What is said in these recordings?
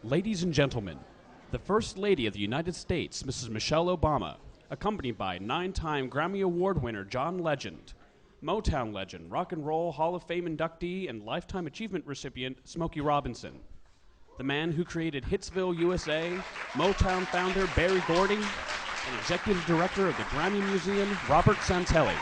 Ladies and gentlemen, the First Lady of the United States, Mrs. Michelle Obama, accompanied by 9-time Grammy Award winner John Legend, Motown legend, Rock and Roll Hall of Fame inductee, and Lifetime Achievement recipient Smokey Robinson, the man who created Hitsville, USA, Motown founder Berry Gordy, and executive director of the Grammy Museum, Robert Santelli.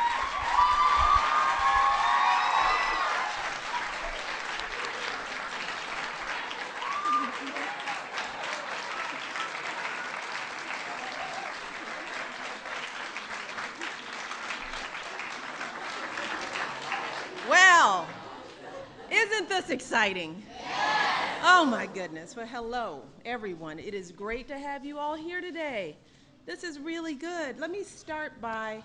Well, isn't this exciting? Oh my goodness. Well, hello, everyone. It is great to have you all here today. This is really good. Let me start by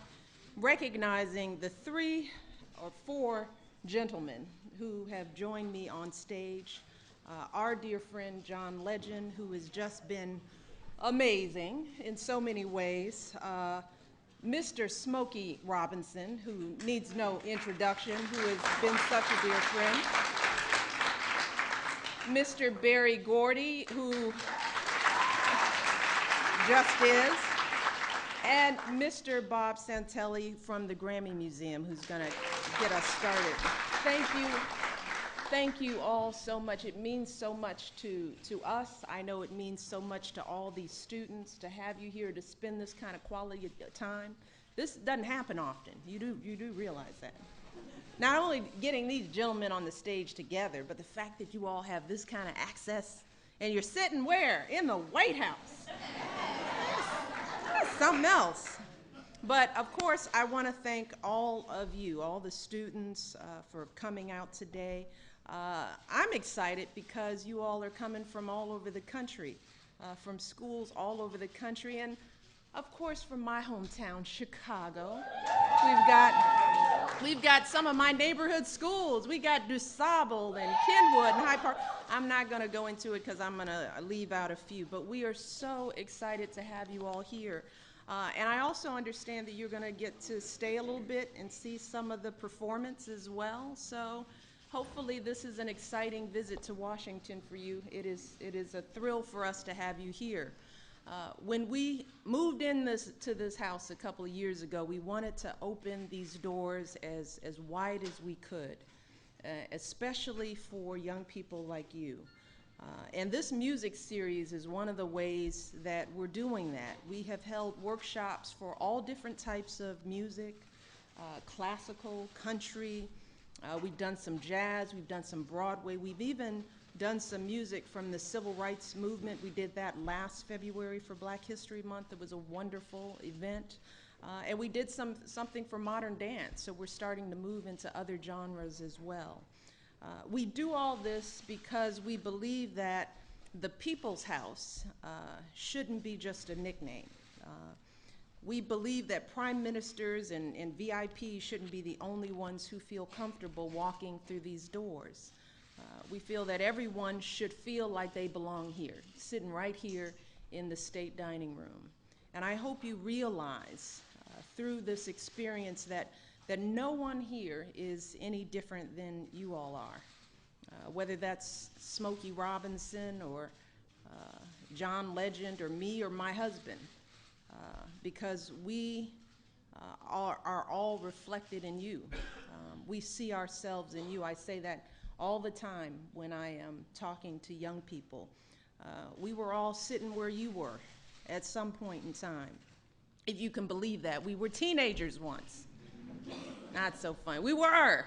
recognizing the 3 or 4 gentlemen who have joined me on stage. Our dear friend John Legend, who has just been amazing in so many ways. Mr. Smokey Robinson, who needs no introduction, who has been such a dear friend. Mr. Berry Gordy, who just is. And Mr. Bob Santelli from the Grammy Museum, who's going to get us started. Thank you. Thank you all so much. It means so much to us. I know it means so much to all these students to have you here to spend this kind of quality time. This doesn't happen often. You do realize that. Not only getting these gentlemen on the stage together, but the fact that you all have this kind of access, and you're sitting where? In the White House. That's something else. But of course, I want to thank all of you, all the students, for coming out today. I'm excited because you all are coming from all over the country, from schools all over the country, and of course from my hometown, Chicago. We've got some of my neighborhood schools. We got DuSable and Kenwood and Hyde Park. I'm not going to go into it because I'm going to leave out a few, but we are so excited to have you all here. And I also understand that you're going to get to stay a little bit and see some of the performance as well. So hopefully this is an exciting visit to Washington for you. It is a thrill for us to have you here. When we moved to this house a couple of years ago, we wanted to open these doors as wide as we could, especially for young people like you. And this music series is one of the ways that we're doing that. We have held workshops for all different types of music, classical, country. We've done some jazz, we've done some Broadway, we've even done some music from the civil rights movement. We did that last February for Black History Month. It was a wonderful event. And we did something for modern dance, so we're starting to move into other genres as well. We do all this because we believe that the People's House shouldn't be just a nickname. We believe that prime ministers and VIPs shouldn't be the only ones who feel comfortable walking through these doors. We feel that everyone should feel like they belong here, sitting right here in the State Dining Room. And I hope you realize through this experience that no one here is any different than you all are. Whether that's Smokey Robinson or John Legend or me or my husband, because we are all reflected in you. We see ourselves in you. I say that all the time when I am talking to young people. We were all sitting where you were at some point in time, if you can believe that. We were teenagers once. Not so fun. We were.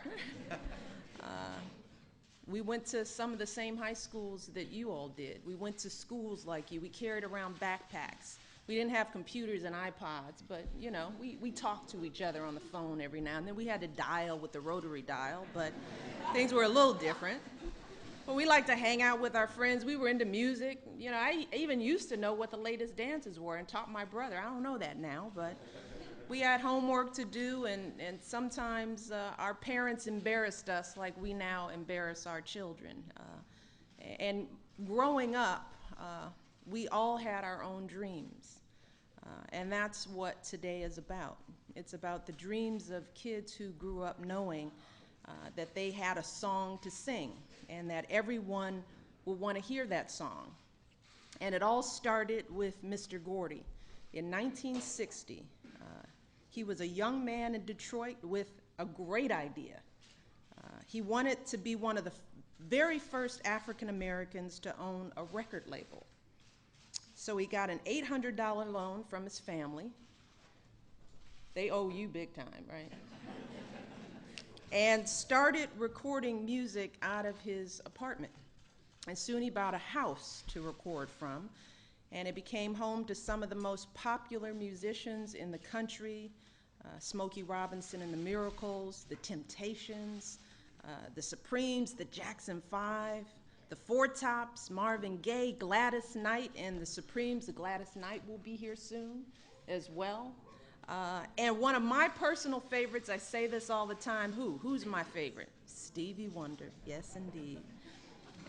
We went to some of the same high schools that you all did. We went to schools like you. We carried around backpacks. We didn't have computers and iPods, but you know, we talked to each other on the phone every now and then. We had to dial with the rotary dial, but things were a little different. But we liked to hang out with our friends. We were into music. You know, I even used to know what the latest dances were and taught my brother. I don't know that now, but we had homework to do, and sometimes our parents embarrassed us like we now embarrass our children. And growing up, we all had our own dreams. And that's what today is about. It's about the dreams of kids who grew up knowing that they had a song to sing and that everyone will want to hear that song And it all started with Mr. Gordy. In 1960, he was a young man in Detroit with a great idea. He wanted to be one of the very first African Americans to own a record label. So he got an $800 loan from his family. They owe you big time, right? And started recording music out of his apartment. And soon he bought a house to record from, and it became home to some of the most popular musicians in the country, Smokey Robinson and the Miracles, the Temptations, the Supremes, the Jackson 5, the Four Tops, Marvin Gaye, Gladys Knight, and the Supremes. The Gladys Knight will be here soon as well. And one of my personal favorites, I say this all the time, who's my favorite? Stevie Wonder, yes indeed.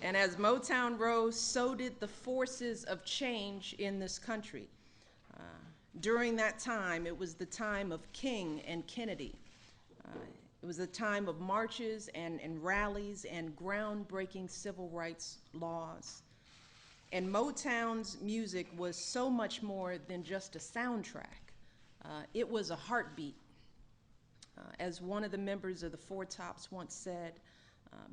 And as Motown rose, so did the forces of change in this country. During that time, it was the time of King and Kennedy. It was a time of marches and rallies and groundbreaking civil rights laws. And Motown's music was so much more than just a soundtrack. It was a heartbeat. As one of the members of the Four Tops once said,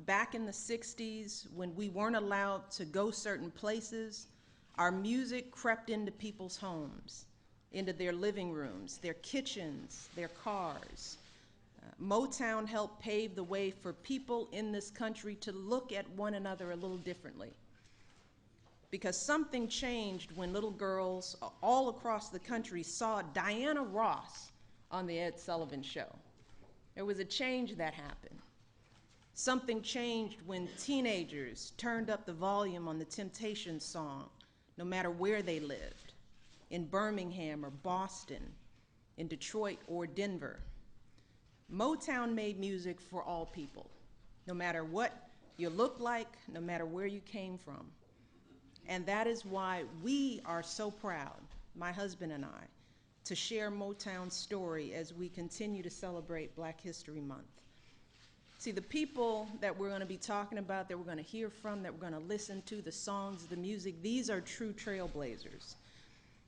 back in the 60s, when we weren't allowed to go certain places, our music crept into people's homes, into their living rooms, their kitchens, their cars. Motown helped pave the way for people in this country to look at one another a little differently. Because something changed when little girls all across the country saw Diana Ross on the Ed Sullivan Show. There was a change that happened. Something changed when teenagers turned up the volume on the Temptations song, no matter where they lived, in Birmingham or Boston, in Detroit or Denver. Motown made music for all people, no matter what you look like, no matter where you came from. And that is why we are so proud, my husband and I, to share Motown's story as we continue to celebrate Black History Month. See, the people that we're going to be talking about, that we're going to hear from, that we're going to listen to, the songs, the music, these are true trailblazers.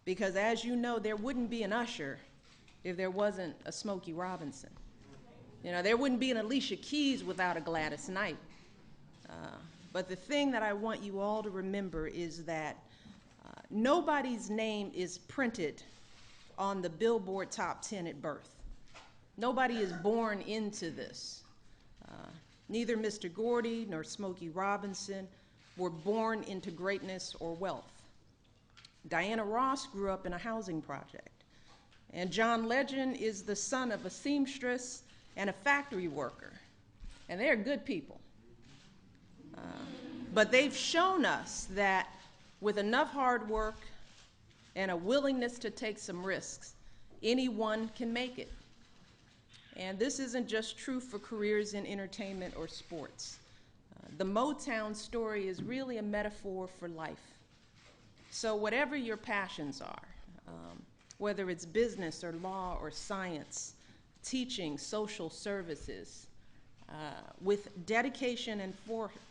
Because as you know, there wouldn't be an Usher if there wasn't a Smokey Robinson. You know, there wouldn't be an Alicia Keys without a Gladys Knight. But the thing that I want you all to remember is that nobody's name is printed on the Billboard Top 10 at birth. Nobody is born into this. Neither Mr. Gordy nor Smokey Robinson were born into greatness or wealth. Diana Ross grew up in a housing project. And John Legend is the son of a seamstress and a factory worker. And they're good people. But they've shown us that with enough hard work and a willingness to take some risks, anyone can make it. And this isn't just true for careers in entertainment or sports. The Motown story is really a metaphor for life. So whatever your passions are, whether it's business or law or science, teaching, social services, with dedication and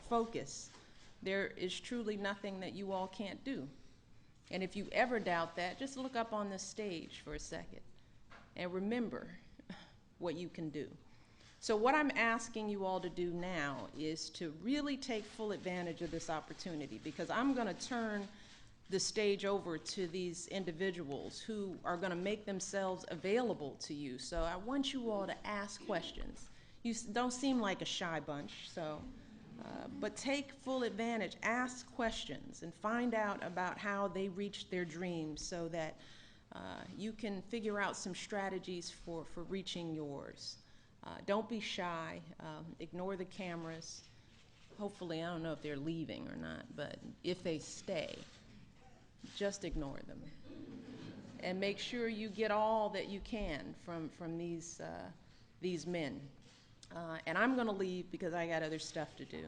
focus, there is truly nothing that you all can't do. And if you ever doubt that, just look up on this stage for a second and remember what you can do. So what I'm asking you all to do now is to really take full advantage of this opportunity, because I'm going to turn the stage over to these individuals who are going to make themselves available to you. So I want you all to ask questions. You don't seem like a shy bunch, so, but take full advantage, ask questions, and find out about how they reached their dreams so that you can figure out some strategies for reaching yours. Don't be shy. Ignore the cameras. Hopefully, I don't know if they're leaving or not, but if they stay, just ignore them. And make sure you get all that you can from these men. And I'm going to leave because I got other stuff to do.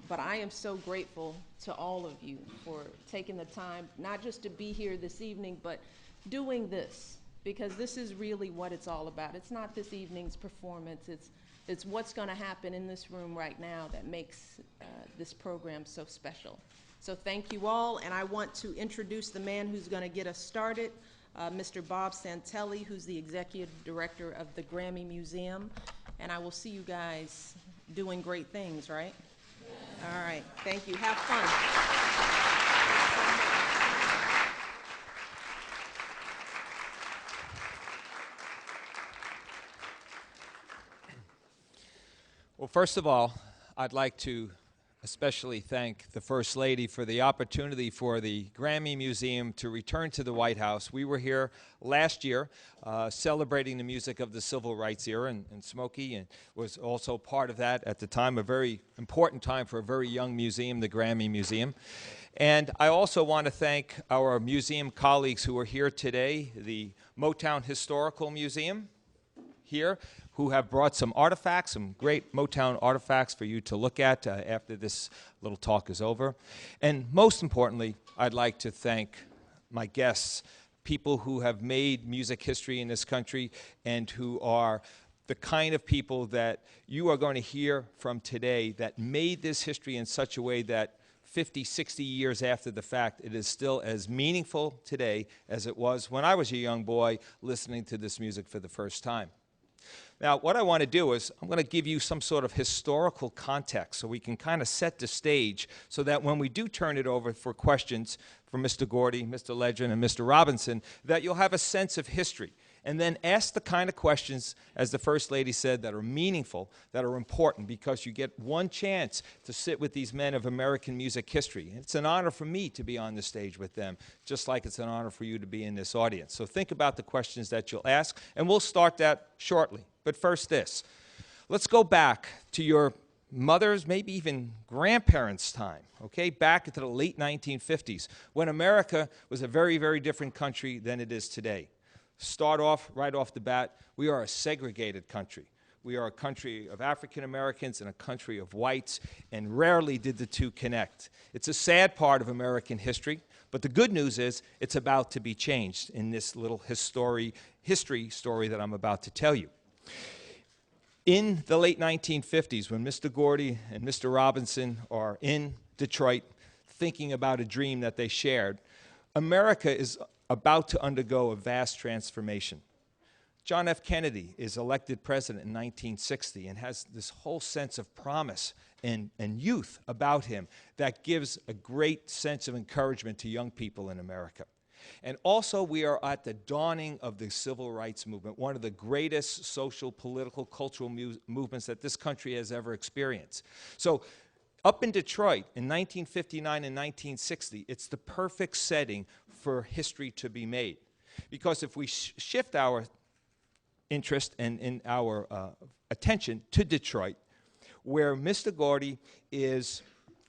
But I am so grateful to all of you for taking the time, not just to be here this evening, but doing this, because this is really what it's all about. It's not this evening's performance. It's what's going to happen in this room right now that makes this program so special. So thank you all, and I want to introduce the man who's going to get us started, Mr. Bob Santelli, who's the Executive Director of the Grammy Museum, and I will see you guys doing great things, right? Yes. All right, thank you. Have fun. Well, first of all, I'd like to especially thank the First Lady for the opportunity for the Grammy Museum to return to the White House. We were here last year celebrating the music of the Civil Rights era, and Smokey was also part of that at the time, a very important time for a very young museum, the Grammy Museum. And I also want to thank our museum colleagues who are here today, the Motown Historical Museum here, who have brought some artifacts, some great Motown artifacts for you to look at after this little talk is over. And most importantly, I'd like to thank my guests, people who have made music history in this country and who are the kind of people that you are going to hear from today that made this history in such a way that 50, 60 years after the fact, it is still as meaningful today as it was when I was a young boy listening to this music for the first time. Now, what I want to do is I'm going to give you some sort of historical context so we can kind of set the stage so that when we do turn it over for questions from Mr. Gordy, Mr. Legend, and Mr. Robinson, that you'll have a sense of history. And then ask the kind of questions, as the First Lady said, that are meaningful, that are important, because you get one chance to sit with these men of American music history. It's an honor for me to be on the stage with them, just like it's an honor for you to be in this audience. So think about the questions that you'll ask, and we'll start that shortly. But first this. Let's go back to your mother's, maybe even grandparents' time, okay, back into the late 1950s, when America was a very, very different country than it is today. Start off, right off the bat, we are a segregated country. We are a country of African Americans and a country of whites, and rarely did the two connect. It's a sad part of American history, but the good news is it's about to be changed in this little history story that I'm about to tell you. In the late 1950s, when Mr. Gordy and Mr. Robinson are in Detroit thinking about a dream that they shared, America is about to undergo a vast transformation. John F. Kennedy is elected president in 1960 and has this whole sense of promise and youth about him that gives a great sense of encouragement to young people in America. And also, we are at the dawning of the Civil Rights Movement, one of the greatest social, political, cultural movements that this country has ever experienced. So, up in Detroit in 1959 and 1960, it's the perfect setting for history to be made. Because if we shift our interest and in our attention to Detroit, where Mr. Gordy is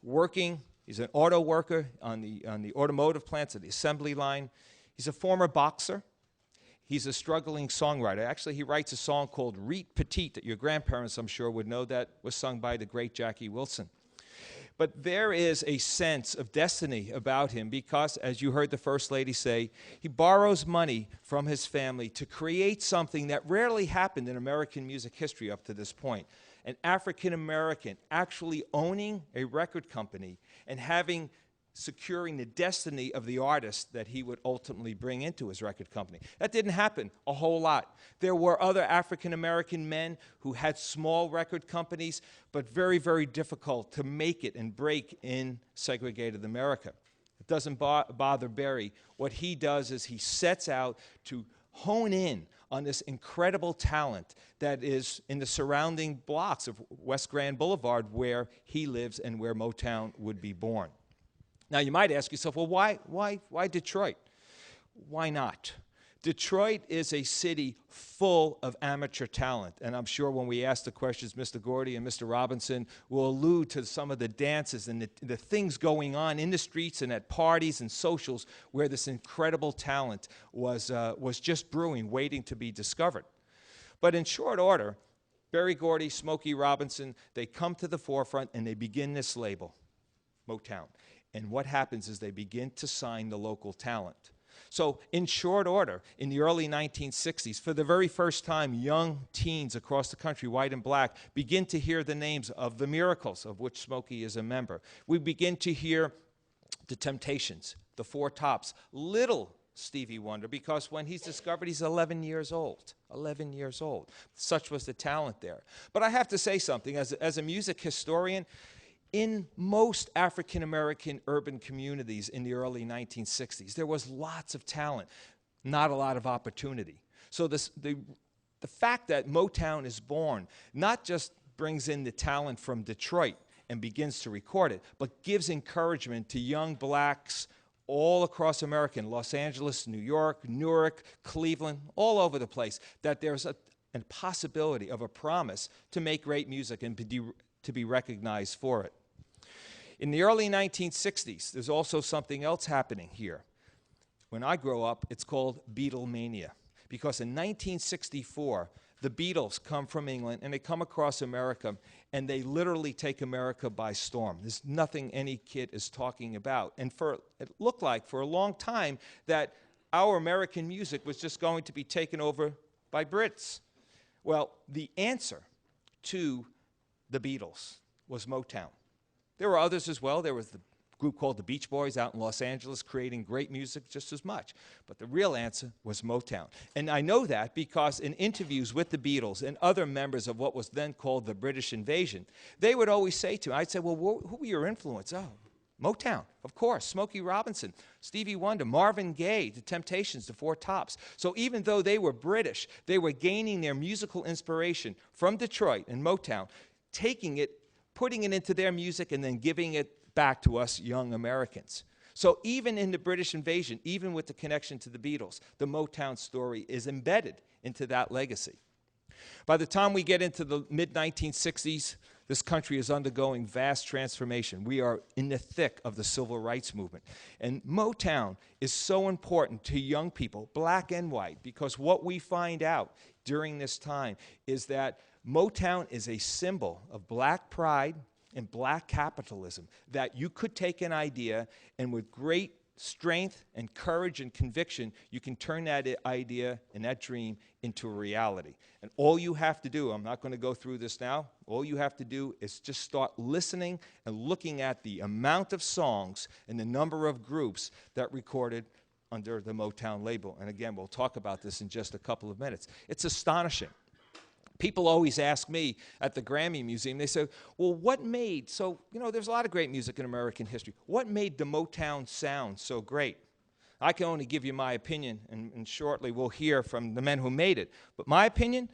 working, he's an auto worker on the automotive plants at the assembly line. He's a former boxer. He's a struggling songwriter. Actually, he writes a song called Reet Petite that your grandparents, I'm sure, would know, that was sung by the great Jackie Wilson. But there is a sense of destiny about him because, as you heard the First Lady say, he borrows money from his family to create something that rarely happened in American music history up to this point. An African American actually owning a record company and securing the destiny of the artist that he would ultimately bring into his record company. That didn't happen a whole lot. There were other African American men who had small record companies, but very, very difficult to make it and break in segregated America. It doesn't bother Barry. What he does is he sets out to hone in on this incredible talent that is in the surrounding blocks of West Grand Boulevard, where he lives and where Motown would be born. Now, you might ask yourself, well, why Detroit? Why not? Detroit is a city full of amateur talent, and I'm sure when we ask the questions, Mr. Gordy and Mr. Robinson will allude to some of the dances and the things going on in the streets and at parties and socials where this incredible talent was just brewing, waiting to be discovered. But in short order, Berry Gordy, Smokey Robinson, they come to the forefront and they begin this label, Motown. And what happens is they begin to sign the local talent. So in short order, in the early 1960s, for the very first time, young teens across the country, white and black, begin to hear the names of the Miracles, of which Smokey is a member. We begin to hear the Temptations, the Four Tops, little Stevie Wonder, because when he's discovered, he's 11 years old. 11 years old. Such was the talent there. But I have to say something, as a music historian, in most African-American urban communities in the early 1960s, there was lots of talent, not a lot of opportunity. So the fact that Motown is born not just brings in the talent from Detroit and begins to record it, but gives encouragement to young blacks all across America, in Los Angeles, New York, Newark, Cleveland, all over the place, that there's a possibility of a promise to make great music and to be recognized for it. In the early 1960s, there's also something else happening here. When I grow up, it's called Beatlemania, because in 1964, the Beatles come from England, and they come across America, and they literally take America by storm. There's nothing any kid is talking about. And it looked like for a long time that our American music was just going to be taken over by Brits. Well, the answer to the Beatles was Motown. There were others as well. There was the group called the Beach Boys out in Los Angeles creating great music just as much. But the real answer was Motown. And I know that because in interviews with the Beatles and other members of what was then called the British Invasion, they would always say to me, I'd say, well, who were your influence? Oh, Motown, of course, Smokey Robinson, Stevie Wonder, Marvin Gaye, the Temptations, the Four Tops. So even though they were British, they were gaining their musical inspiration from Detroit and Motown, taking it, putting it into their music, and then giving it back to us young Americans. So even in the British invasion, even with the connection to the Beatles, the Motown story is embedded into that legacy. By the time we get into the mid-1960s, this country is undergoing vast transformation. We are in the thick of the civil rights movement. And Motown is so important to young people, black and white, because what we find out during this time is that Motown is a symbol of black pride and black capitalism, that you could take an idea and with great strength and courage and conviction, you can turn that idea and that dream into a reality. And all you have to do, I'm not going to go through this now, all you have to do is just start listening and looking at the amount of songs and the number of groups that recorded under the Motown label. And again, we'll talk about this in just a couple of minutes. It's astonishing. People always ask me at the Grammy Museum, they say, well, what made, so, you know, there's a lot of great music in American history. What made the Motown sound so great? I can only give you my opinion, and shortly we'll hear from the men who made it. But my opinion,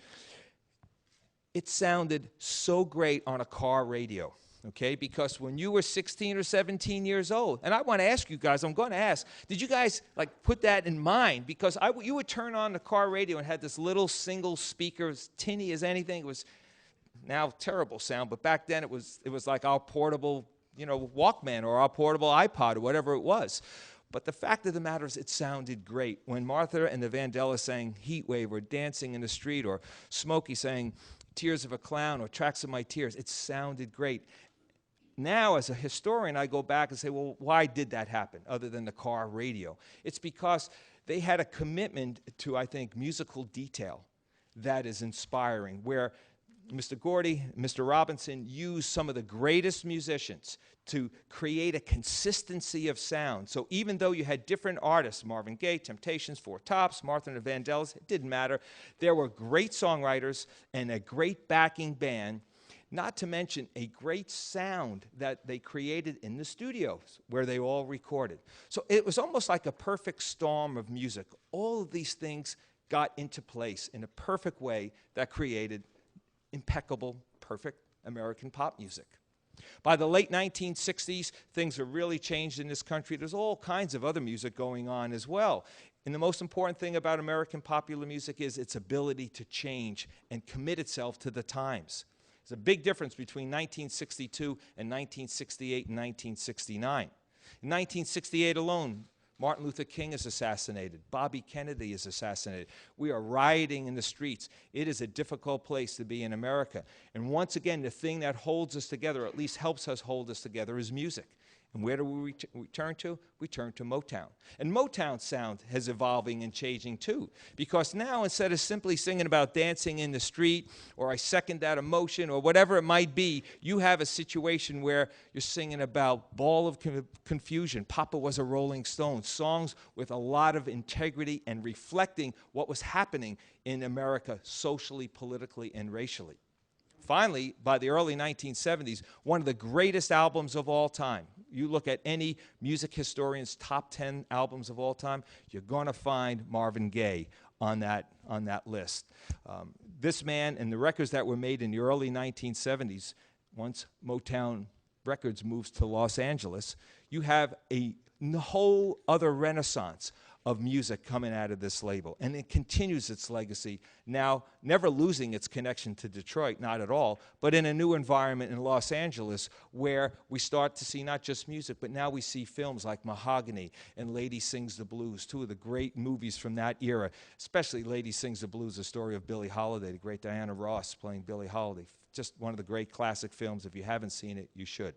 it sounded so great on a car radio. Okay, because when you were 16 or 17 years old, and I want to ask you guys, I'm going to ask, did you guys like put that in mind? Because you would turn on the car radio and had this little single speaker, as tinny as anything. It was now terrible sound, but back then it was like our portable, you know, Walkman or our portable iPod or whatever it was. But the fact of the matter is it sounded great. When Martha and the Vandellas sang Heat Wave or Dancing in the Street, or Smokey sang Tears of a Clown or Tracks of My Tears, it sounded great. Now, as a historian, I go back and say, well, why did that happen, other than the car radio? It's because they had a commitment to, I think, musical detail that is inspiring, where Mr. Gordy, Mr. Robinson used some of the greatest musicians to create a consistency of sound. So even though you had different artists, Marvin Gaye, Temptations, Four Tops, Martha and the Vandellas, it didn't matter. There were great songwriters and a great backing band, not to mention a great sound that they created in the studios where they all recorded. So it was almost like a perfect storm of music. All of these things got into place in a perfect way that created impeccable, perfect American pop music. By the late 1960s, things have really changed in this country. There's all kinds of other music going on as well. And the most important thing about American popular music is its ability to change and commit itself to the times. There's a big difference between 1962 and 1968 and 1969. In 1968 alone, Martin Luther King is assassinated. Bobby Kennedy is assassinated. We are rioting in the streets. It is a difficult place to be in America. And once again, the thing that holds us together, at least helps us hold us together, is music. And where do we return to? We turn to Motown. And Motown sound is evolving and changing too. Because now, instead of simply singing about dancing in the street, or I second that emotion, or whatever it might be, you have a situation where you're singing about Ball of Confusion, Papa Was a Rolling Stone, songs with a lot of integrity and reflecting what was happening in America socially, politically, and racially. Finally, by the early 1970s, one of the greatest albums of all time. You look at any music historian's top 10 albums of all time, you're going to find Marvin Gaye on that list. This man and the records that were made in the early 1970s, once Motown Records moves to Los Angeles, you have a whole other renaissance of music coming out of this label. And it continues its legacy, now never losing its connection to Detroit, not at all, but in a new environment in Los Angeles where we start to see not just music, but now we see films like Mahogany and Lady Sings the Blues, two of the great movies from that era, especially Lady Sings the Blues, the story of Billie Holiday, the great Diana Ross playing Billie Holiday. Just one of the great classic films. If you haven't seen it, you should.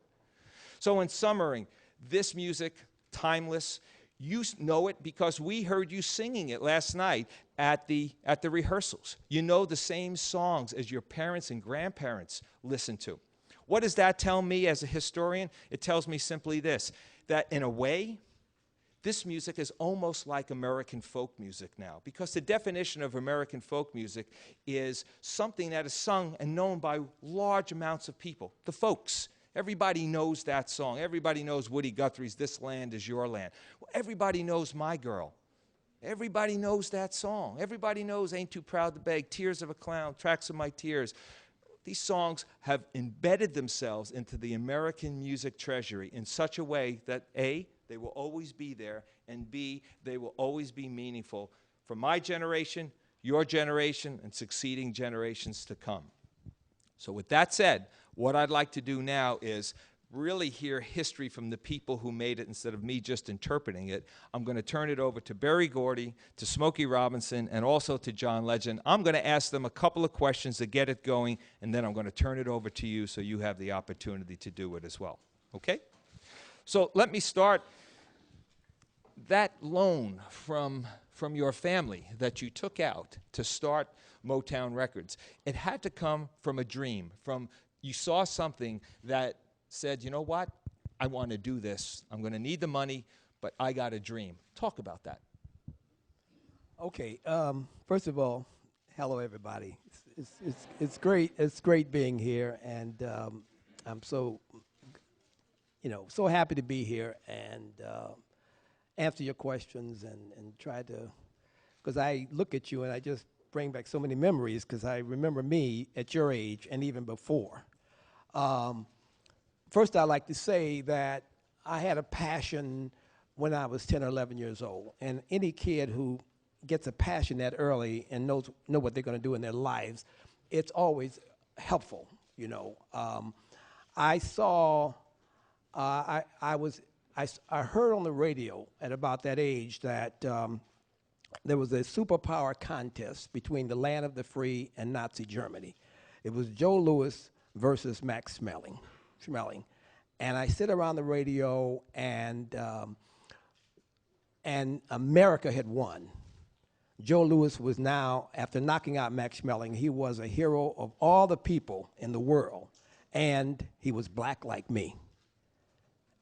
So in summary, this music, timeless. You know it because we heard you singing it last night at the rehearsals. You know the same songs as your parents and grandparents listened to. What does that tell me as a historian? It tells me simply this, that in a way, this music is almost like American folk music now, because the definition of American folk music is something that is sung and known by large amounts of people, the folks. Everybody knows that song. Everybody knows Woody Guthrie's This Land Is Your Land. Well, everybody knows My Girl. Everybody knows that song. Everybody knows Ain't Too Proud to Beg, Tears of a Clown, Tracks of My Tears. These songs have embedded themselves into the American music treasury in such a way that A, they will always be there, and B, they will always be meaningful for my generation, your generation, and succeeding generations to come. So with that said, what I'd like to do now is really hear history from the people who made it instead of me just interpreting it. I'm going to turn it over to Berry Gordy, to Smokey Robinson, and also to John Legend. I'm going to ask them a couple of questions to get it going, and then I'm going to turn it over to you so you have the opportunity to do it as well. Okay? So let me start. That loan from your family that you took out to start Motown Records, it had to come from a dream, from you saw something that said, you know what, I want to do this. I'm going to need the money, but I got a dream. Talk about that. Okay. First of all, hello everybody. It's great. It's great being here, and I'm so happy to be here and answer your questions and try to, because I look at you and I just bring back so many memories because I remember me at your age and even before. First, I'd like to say that I had a passion when I was 10 or 11 years old. And any kid who gets a passion that early and know what they're going to do in their lives, it's always helpful, you know. I saw, I heard on the radio at about that age that there was a superpower contest between the land of the free and Nazi Germany. It was Joe Louis versus Max Schmeling. And I sit around the radio, and America had won. Joe Louis was now, after knocking out Max Schmeling, he was a hero of all the people in the world, and he was black like me.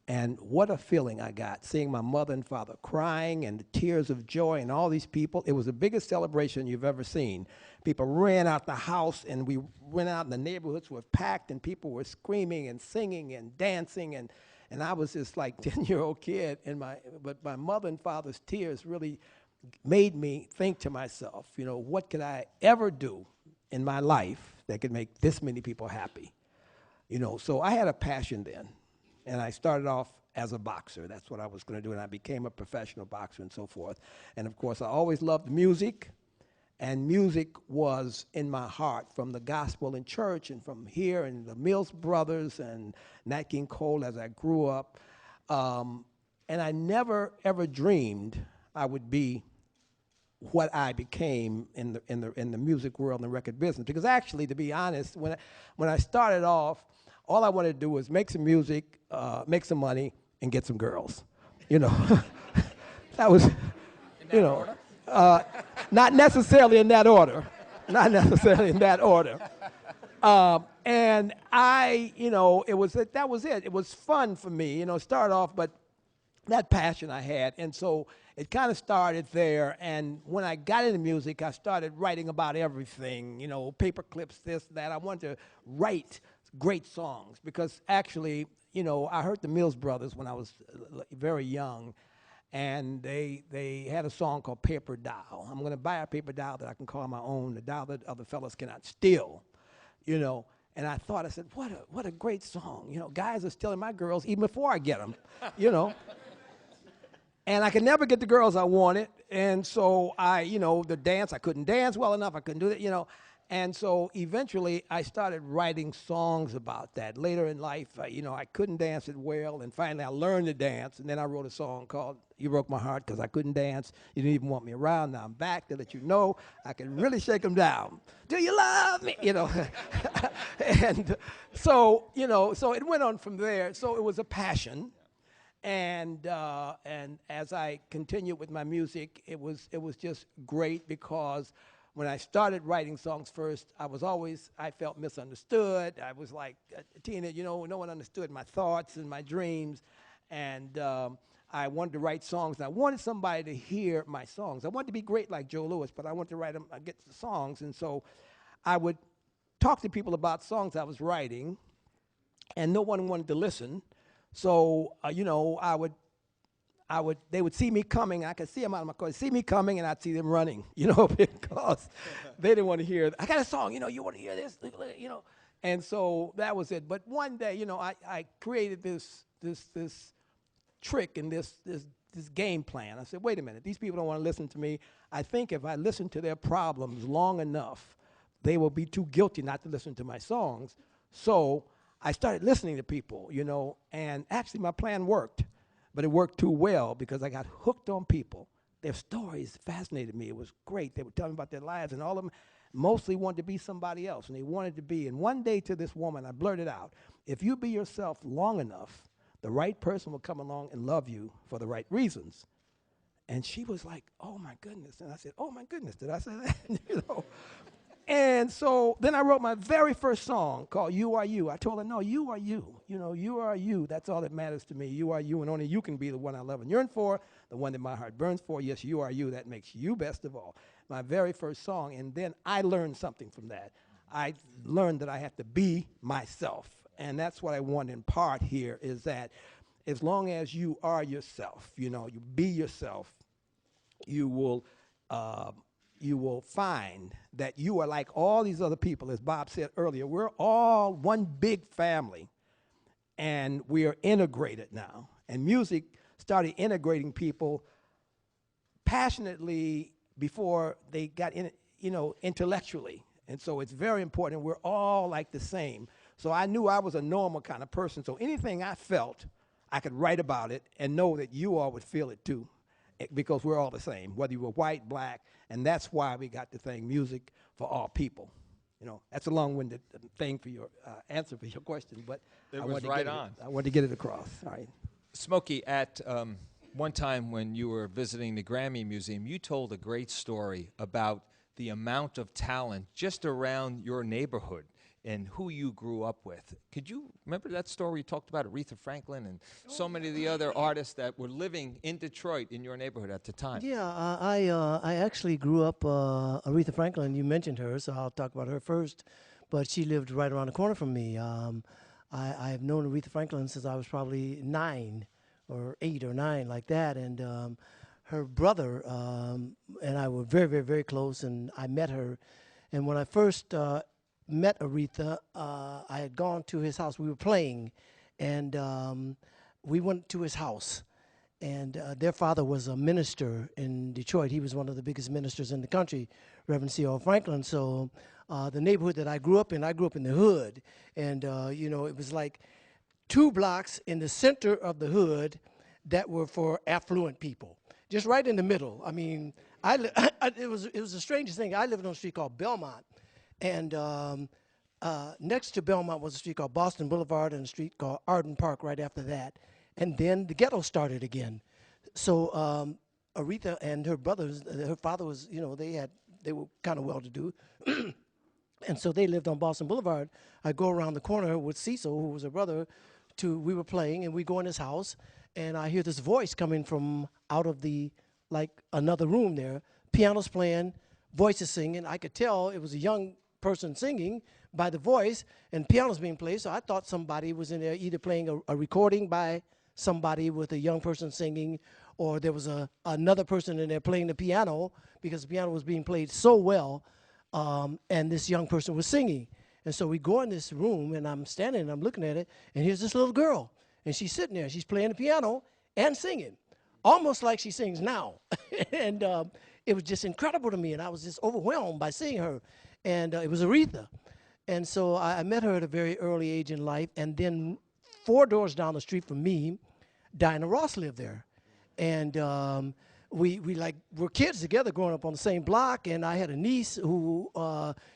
And what a feeling I got, seeing my mother and father crying and the tears of joy and all these people. It was the biggest celebration you've ever seen. People ran out the house, and we went out, and the neighborhoods were packed, and people were screaming and singing and dancing, and I was this like 10-year-old kid, but my mother and father's tears really made me think to myself, you know, what could I ever do in my life that could make this many people happy? You know, so I had a passion then. And I started off as a boxer. That's what I was going to do, and I became a professional boxer and so forth. And, of course, I always loved music, and music was in my heart from the gospel in church and from here and the Mills Brothers and Nat King Cole as I grew up. And I never, ever dreamed I would be what I became in the music world and the record business. Because actually, to be honest, when I started off, all I wanted to do was make some music, make some money, and get some girls. You know, that was, you know, not necessarily in that order. Not necessarily in that order. And I, you know, that was it. It was fun for me, you know, start off, but that passion I had. And so it kind of started there. And when I got into music, I started writing about everything, you know, paper clips, this, that. I wanted to write great songs because actually, you know, I heard the Mills Brothers when I was very young. And they had a song called Paper Doll. I'm going to buy a paper doll that I can call my own, the doll that other fellas cannot steal, you know. And I thought, I said, what a great song. You know, guys are stealing my girls even before I get them, you know. And I could never get the girls I wanted. And so you know, the dance, I couldn't dance well enough. I couldn't do it, you know. And so eventually I started writing songs about that. Later in life, you know, I couldn't dance it well. And finally I learned to dance. And then I wrote a song called You Broke My Heart because I couldn't dance. You didn't even want me around. Now I'm back to let you know I can really shake them down. Do you love me? You know. And so, you know, so it went on from there. So it was a passion. And as I continued with my music, it was just great because when I started writing songs first, I felt misunderstood. I was like a teenager, you know, no one understood my thoughts and my dreams. And I wanted to write songs. And I wanted somebody to hear my songs. I wanted to be great like Joe Louis, but I wanted to write them, get the songs. And so I would talk to people about songs I was writing, and no one wanted to listen. So, you know, they would see me coming. I could see them out of my car, see me coming, and I'd see them running, you know, because they didn't want to hear, I got a song, you know, you want to hear this, you know. And so that was it. But one day, you know, I created this trick and this game plan. I said, wait a minute, these people don't want to listen to me. I think if I listen to their problems long enough, they will be too guilty not to listen to my songs. So I started listening to people, you know, and actually my plan worked. But it worked too well because I got hooked on people. Their stories fascinated me. It was great. They would tell me about their lives, and all of them mostly wanted to be somebody else, and they wanted to be. And one day to this woman, I blurted out, if you be yourself long enough, the right person will come along and love you for the right reasons. And she was like, oh, my goodness. And I said, oh, my goodness, did I say that? You know. And so then I wrote my very first song called You Are You. I told her, no, you are you. You know, you are you. That's all that matters to me. You are you, and only you can be the one I love and yearn for, the one that my heart burns for. Yes, you are you. That makes you best of all. My very first song. And then I learned something from that. I learned that I have to be myself. And that's what I want in part here is that as long as you are yourself, you know, you be yourself, you will find that you are like all these other people. As Bob said earlier, we're all one big family, and we are integrated now. And music started integrating people passionately before they got in, you know, intellectually. And so it's very important. We're all like the same. So I knew I was a normal kind of person. So anything I felt, I could write about it and know that you all would feel it too, because we're all the same, whether you were white, black, and that's why we got the thing, music for all people. You know, that's a long-winded thing for your answer for your question, but I wanted to get it across. All right. Smokey, at one time when you were visiting the Grammy Museum, you told a great story about the amount of talent just around your neighborhood and who you grew up with. Could you remember that story you talked about, Aretha Franklin and so many of the other artists that were living in Detroit in your neighborhood at the time? Yeah, I actually grew up, Aretha Franklin, you mentioned her, so I'll talk about her first, but she lived right around the corner from me. I've known Aretha Franklin since I was probably 9 or 8 or 9, like that, and her brother and I were very, very, very close, and I met her, and when I first met Aretha, I had gone to his house. We were playing, and we went to his house. And their father was a minister in Detroit. He was one of the biggest ministers in the country, Reverend C.O. Franklin. So the neighborhood that I grew up in the hood. And, you know, it was like 2 blocks in the center of the hood that were for affluent people, just right in the middle. I mean, it was the strangest thing. I lived on a street called Belmont. And next to Belmont was a street called Boston Boulevard and a street called Arden Park right after that. and then the ghetto started again. So Aretha and her brothers, her father was, they were kind of well-to-do. And so they lived on Boston Boulevard. I go around the corner with Cecil, who was her brother, we were playing, and we go in his house, and I hear this voice coming from out of another room there. Piano's playing, voices singing. I could tell it was a young person singing by the voice, and piano's being played, so I thought somebody was in there either playing a recording by somebody with a young person singing, or there was another person in there playing the piano, because the piano was being played so well. And this young person was singing. And so we go in this room, and I'm standing, and I'm looking at it, and here's this little girl. And she's sitting there. She's playing the piano and singing, almost like she sings now. And it was just incredible to me, and I was just overwhelmed by seeing her. And it was Aretha. And so I met her at a very early age in life. And then 4 doors down the street from me, Diana Ross lived there. And we were kids together growing up on the same block, and I had a niece who,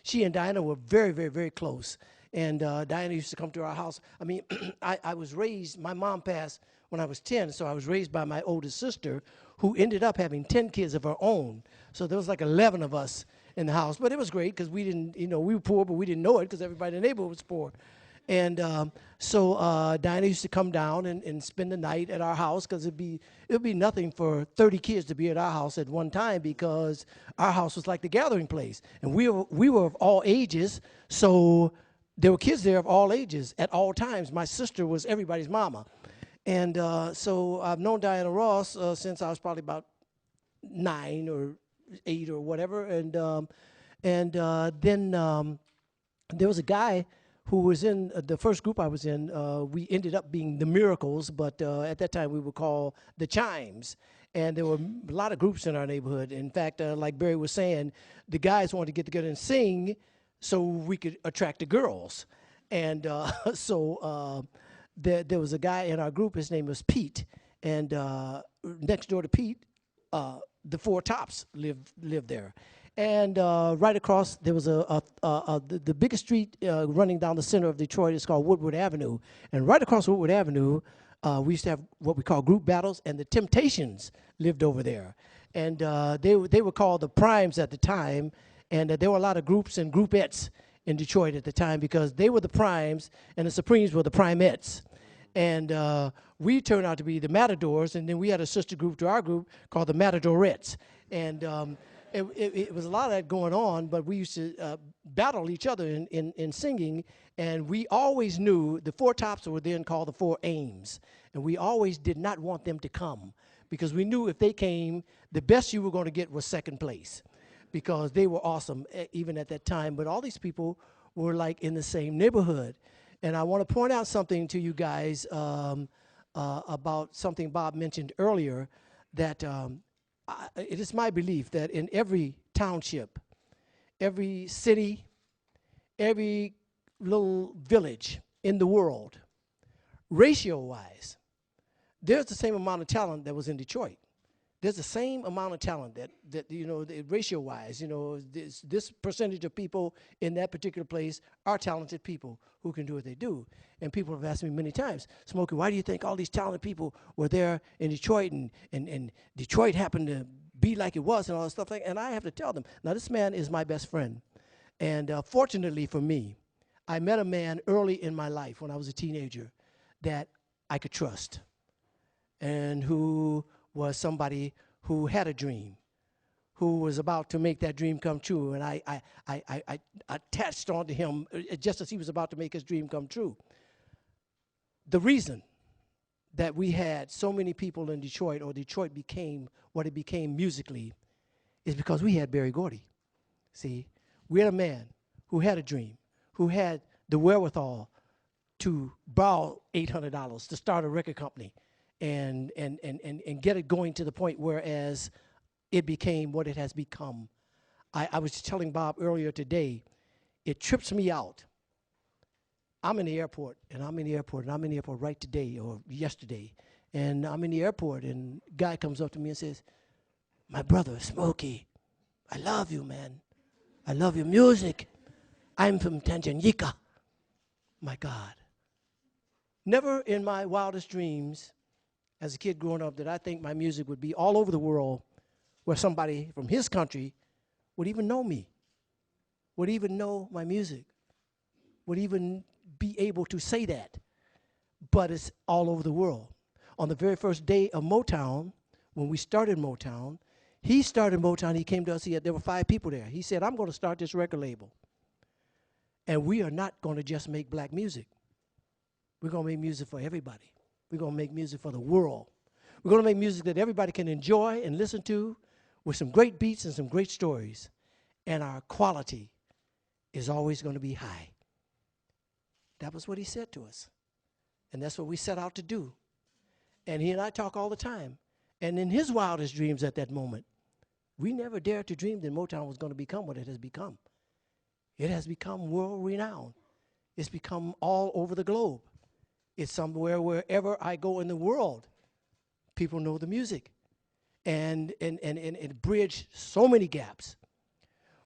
she and Diana were very, very, very close. And Diana used to come to our house. I mean, I was raised, my mom passed when I was 10, so I was raised by my oldest sister, who ended up having 10 kids of her own. So there was like 11 of us in the house. But it was great, because we didn't, we were poor, but we didn't know it, because everybody in the neighborhood was poor. And so Diana used to come down and spend the night at our house, because it would be nothing for 30 kids to be at our house at one time, because our house was like the gathering place. And we were of all ages, so there were kids there of all ages at all times. My sister was everybody's mama. And so I've known Diana Ross since I was probably about 9 or 8 or whatever. And then there was a guy who was in the first group I was in. We ended up being the Miracles, but at that time we were called the Chimes. And there were a lot of groups in our neighborhood. In fact, like Barry was saying, the guys wanted to get together and sing so we could attract the girls. And so there was a guy in our group, his name was Pete. And next door to Pete, the Four Tops lived there. And right across, there was the biggest street running down the center of Detroit is called Woodward Avenue. And right across Woodward Avenue, we used to have what we call group battles, and the Temptations lived over there. And they were called the Primes at the time, and there were a lot of groups and groupettes in Detroit at the time, because they were the Primes, and the Supremes were the Primettes. And we turned out to be the Matadors, and then we had a sister group to our group called the Matadorettes. And it was a lot of that going on, but we used to battle each other in singing, and we always knew the Four Tops were then called the Four Aims, and we always did not want them to come, because we knew if they came, the best you were going to get was second place, because they were awesome even at that time. But all these people were like in the same neighborhood. And I want to point out something to you guys about something Bob mentioned earlier, that it is my belief that in every township, every city, every little village in the world, ratio-wise, there's the same amount of talent that was in Detroit. There's the same amount of talent that ratio-wise, this percentage of people in that particular place are talented people who can do what they do. And people have asked me many times, Smokey, why do you think all these talented people were there in Detroit, and Detroit happened to be like it was and all that stuff? And I have to tell them, now this man is my best friend. And fortunately for me, I met a man early in my life when I was a teenager that I could trust, and who was somebody who had a dream, who was about to make that dream come true. And I attached onto him just as he was about to make his dream come true. The reason that we had so many people in Detroit, or Detroit became what it became musically, is because we had Berry Gordy. See, we had a man who had a dream, who had the wherewithal to borrow $800 to start a record company and get it going to the point whereas it became what it has become. I was telling Bob earlier today, it trips me out. I'm in the airport, and I'm in the airport right today or yesterday, and I'm in the airport, and a guy comes up to me and says, my brother, Smokey, I love you, man. I love your music. I'm from Tanganyika. My God. Never in my wildest dreams as a kid growing up that I think my music would be all over the world where somebody from his country would even know me, would even know my music, would even be able to say that. But it's all over the world. On the very first day of Motown, when we started Motown, he started Motown. He came to us. There were 5 people there. He said, I'm going to start this record label. And we are not going to just make black music. We're going to make music for everybody. We're going to make music for the world. We're going to make music that everybody can enjoy and listen to with some great beats and some great stories. And our quality is always going to be high. That was what he said to us. And that's what we set out to do. And he and I talk all the time. And in his wildest dreams at that moment, we never dared to dream that Motown was going to become what it has become. It has become world renowned. It's become all over the globe. It's somewhere wherever I go in the world, people know the music. And it bridged so many gaps.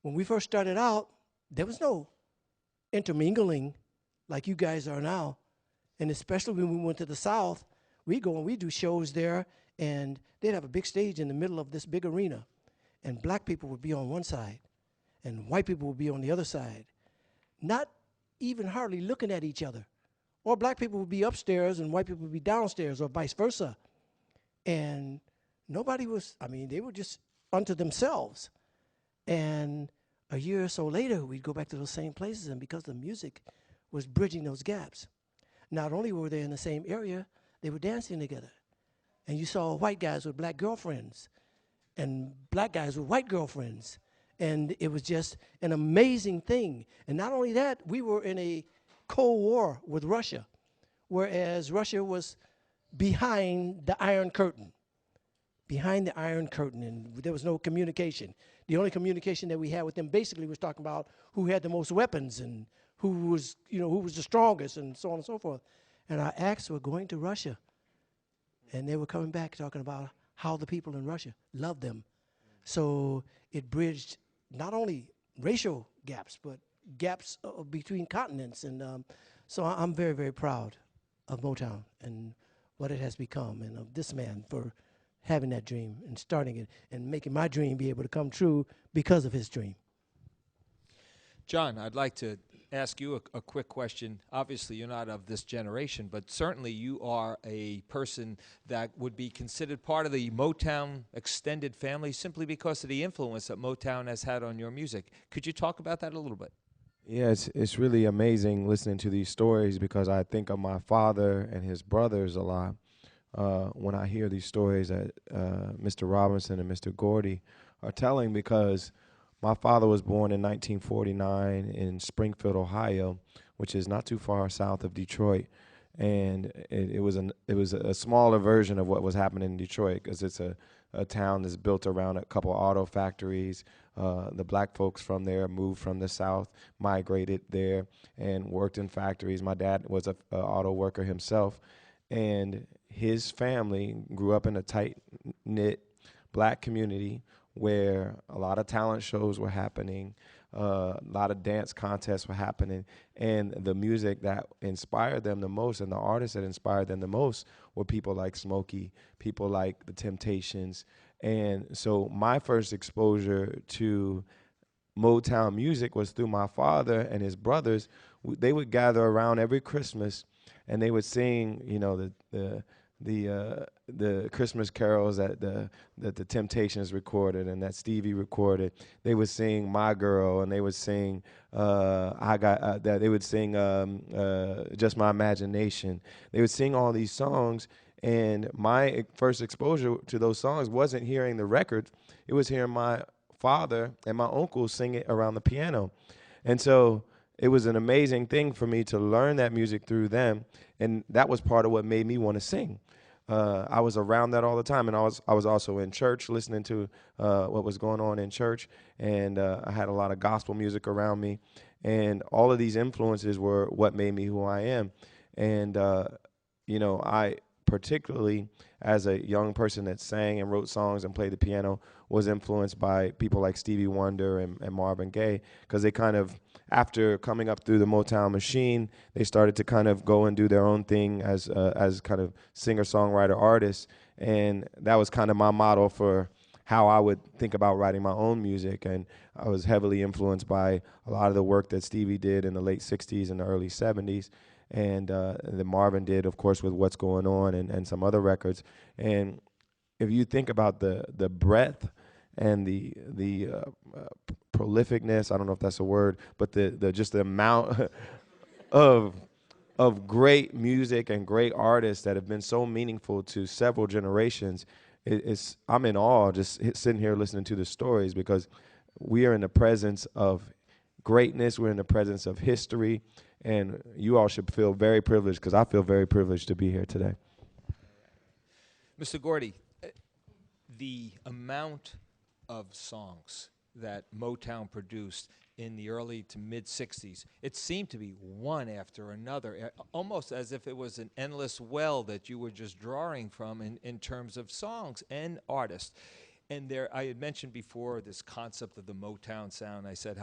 When we first started out, there was no intermingling like you guys are now. And especially when we went to the South, we go and we do shows there, and they'd have a big stage in the middle of this big arena. And black people would be on one side, and white people would be on the other side, not even hardly looking at each other. Or black people would be upstairs, and white people would be downstairs, or vice versa. And nobody was, they were just unto themselves. And a year or so later, we'd go back to those same places, and because the music was bridging those gaps, not only were they in the same area, they were dancing together. And you saw white guys with black girlfriends and black guys with white girlfriends. And it was just an amazing thing. And not only that, we were in a Cold War with Russia, whereas Russia was behind the Iron Curtain. Behind the Iron Curtain, and there was no communication. The only communication that we had with them basically was talking about who had the most weapons and who was the strongest and so on and so forth. And our acts were going to Russia. And they were coming back talking about how the people in Russia loved them. So it bridged not only racial gaps, but gaps between continents. And so I'm very, very proud of Motown and what it has become, and of this man for having that dream and starting it and making my dream be able to come true because of his dream. John, I'd like to ask you a quick question. Obviously, you're not of this generation, but certainly you are a person that would be considered part of the Motown extended family simply because of the influence that Motown has had on your music. Could you talk about that a little bit? Yeah, it's really amazing listening to these stories because I think of my father and his brothers a lot. When I hear these stories that Mr. Robinson and Mr. Gordy are telling, because my father was born in 1949 in Springfield, Ohio, which is not too far south of Detroit, and it was a smaller version of what was happening in Detroit because it's a town that's built around a couple auto factories. The black folks from there moved from the South, migrated there, and worked in factories. My dad was a auto worker himself, and his family grew up in a tight-knit black community where a lot of talent shows were happening, a lot of dance contests were happening, and the music that inspired them the most and the artists that inspired them the most were people like Smokey, people like the Temptations. And so my first exposure to Motown music was through my father and his brothers. They would gather around every Christmas and they would sing, the Christmas carols that the Temptations recorded and that Stevie recorded. They would sing "My Girl" and they would sing They would sing "Just My Imagination." They would sing all these songs, and my first exposure to those songs wasn't hearing the records; it was hearing my father and my uncle sing it around the piano, and so it was an amazing thing for me to learn that music through them, and that was part of what made me want to sing. I was around that all the time, and I was also in church listening to what was going on in church, and I had a lot of gospel music around me, and all of these influences were what made me who I am. And I particularly as a young person that sang and wrote songs and played the piano, was influenced by people like Stevie Wonder and Marvin Gaye, because they kind of, after coming up through the Motown machine, they started to kind of go and do their own thing as kind of singer-songwriter artists, and that was kind of my model for how I would think about writing my own music. And I was heavily influenced by a lot of the work that Stevie did in the late 60s and the early 70s, and that Marvin did, of course, with What's Going On and some other records. And if you think about the breadth and the prolificness, I don't know if that's a word, but just the amount of great music and great artists that have been so meaningful to several generations, I'm in awe just sitting here listening to the stories, because we are in the presence of greatness, we're in the presence of history, and you all should feel very privileged, because I feel very privileged to be here today. Mr. Gordy, the amount of songs that Motown produced in the early to mid-'60s, it seemed to be one after another, almost as if it was an endless well that you were just drawing from in terms of songs and artists. And there, I had mentioned before this concept of the Motown sound. I said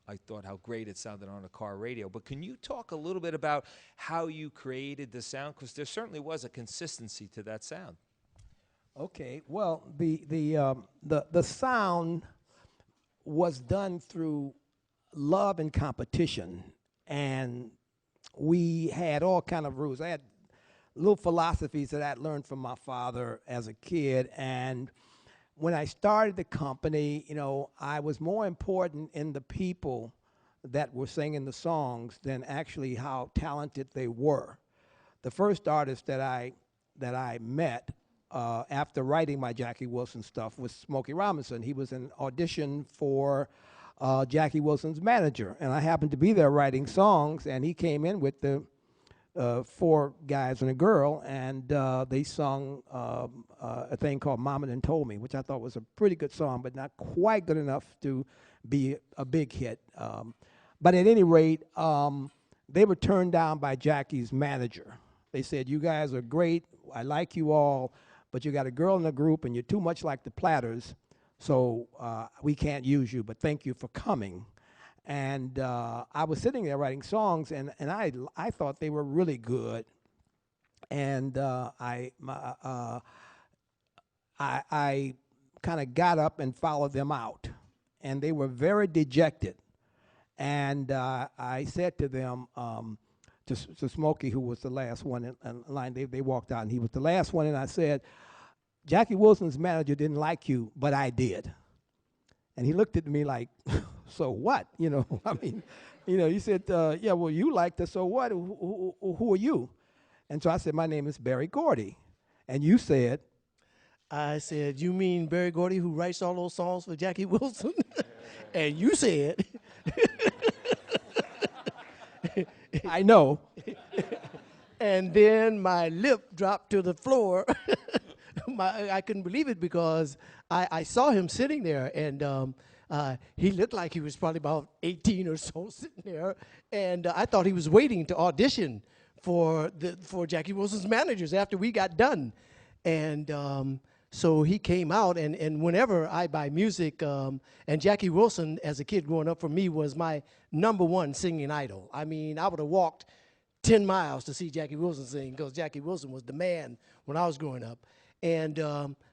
I thought how great it sounded on a car radio. But can you talk a little bit about how you created the sound? Because there certainly was a consistency to that sound. Okay, well, the sound was done through love and competition, and we had all kind of rules. I had little philosophies that I'd learned from my father as a kid, and when I started the company, I was more important in the people that were singing the songs than actually how talented they were. The first artist that I met after writing my Jackie Wilson stuff was Smokey Robinson. He was an audition for Jackie Wilson's manager, and I happened to be there writing songs, and he came in with the 4 guys and a girl, and they sung a thing called Mama Done Told Me, which I thought was a pretty good song, but not quite good enough to be a big hit. But at any rate, they were turned down by Jackie's manager. They said, "You guys are great, I like you all, but you got a girl in the group, and you're too much like the Platters, so we can't use you, but thank you for coming." And I was sitting there writing songs, and I thought they were really good. And I kind of got up and followed them out, and they were very dejected. And I said to them, to Smokey, who was the last one in line, they walked out, and he was the last one, and I said, "Jackie Wilson's manager didn't like you, but I did." And he looked at me like, "So what?" I mean, he said, "Yeah, well, you liked her, so what? Who are you?" And so I said, "My name is Berry Gordy." And you said? I said, "You mean Berry Gordy, who writes all those songs for Jackie Wilson?" And you said, "I know." And then my lip dropped to the floor. I couldn't believe it, because I saw him sitting there, and he looked like he was probably about 18 or so sitting there, and I thought he was waiting to audition for Jackie Wilson's managers after we got done. And so he came out, and whenever I buy music, and Jackie Wilson as a kid growing up for me was my #1 singing idol. I mean, I would have walked 10 miles to see Jackie Wilson sing, because Jackie Wilson was the man when I was growing up. And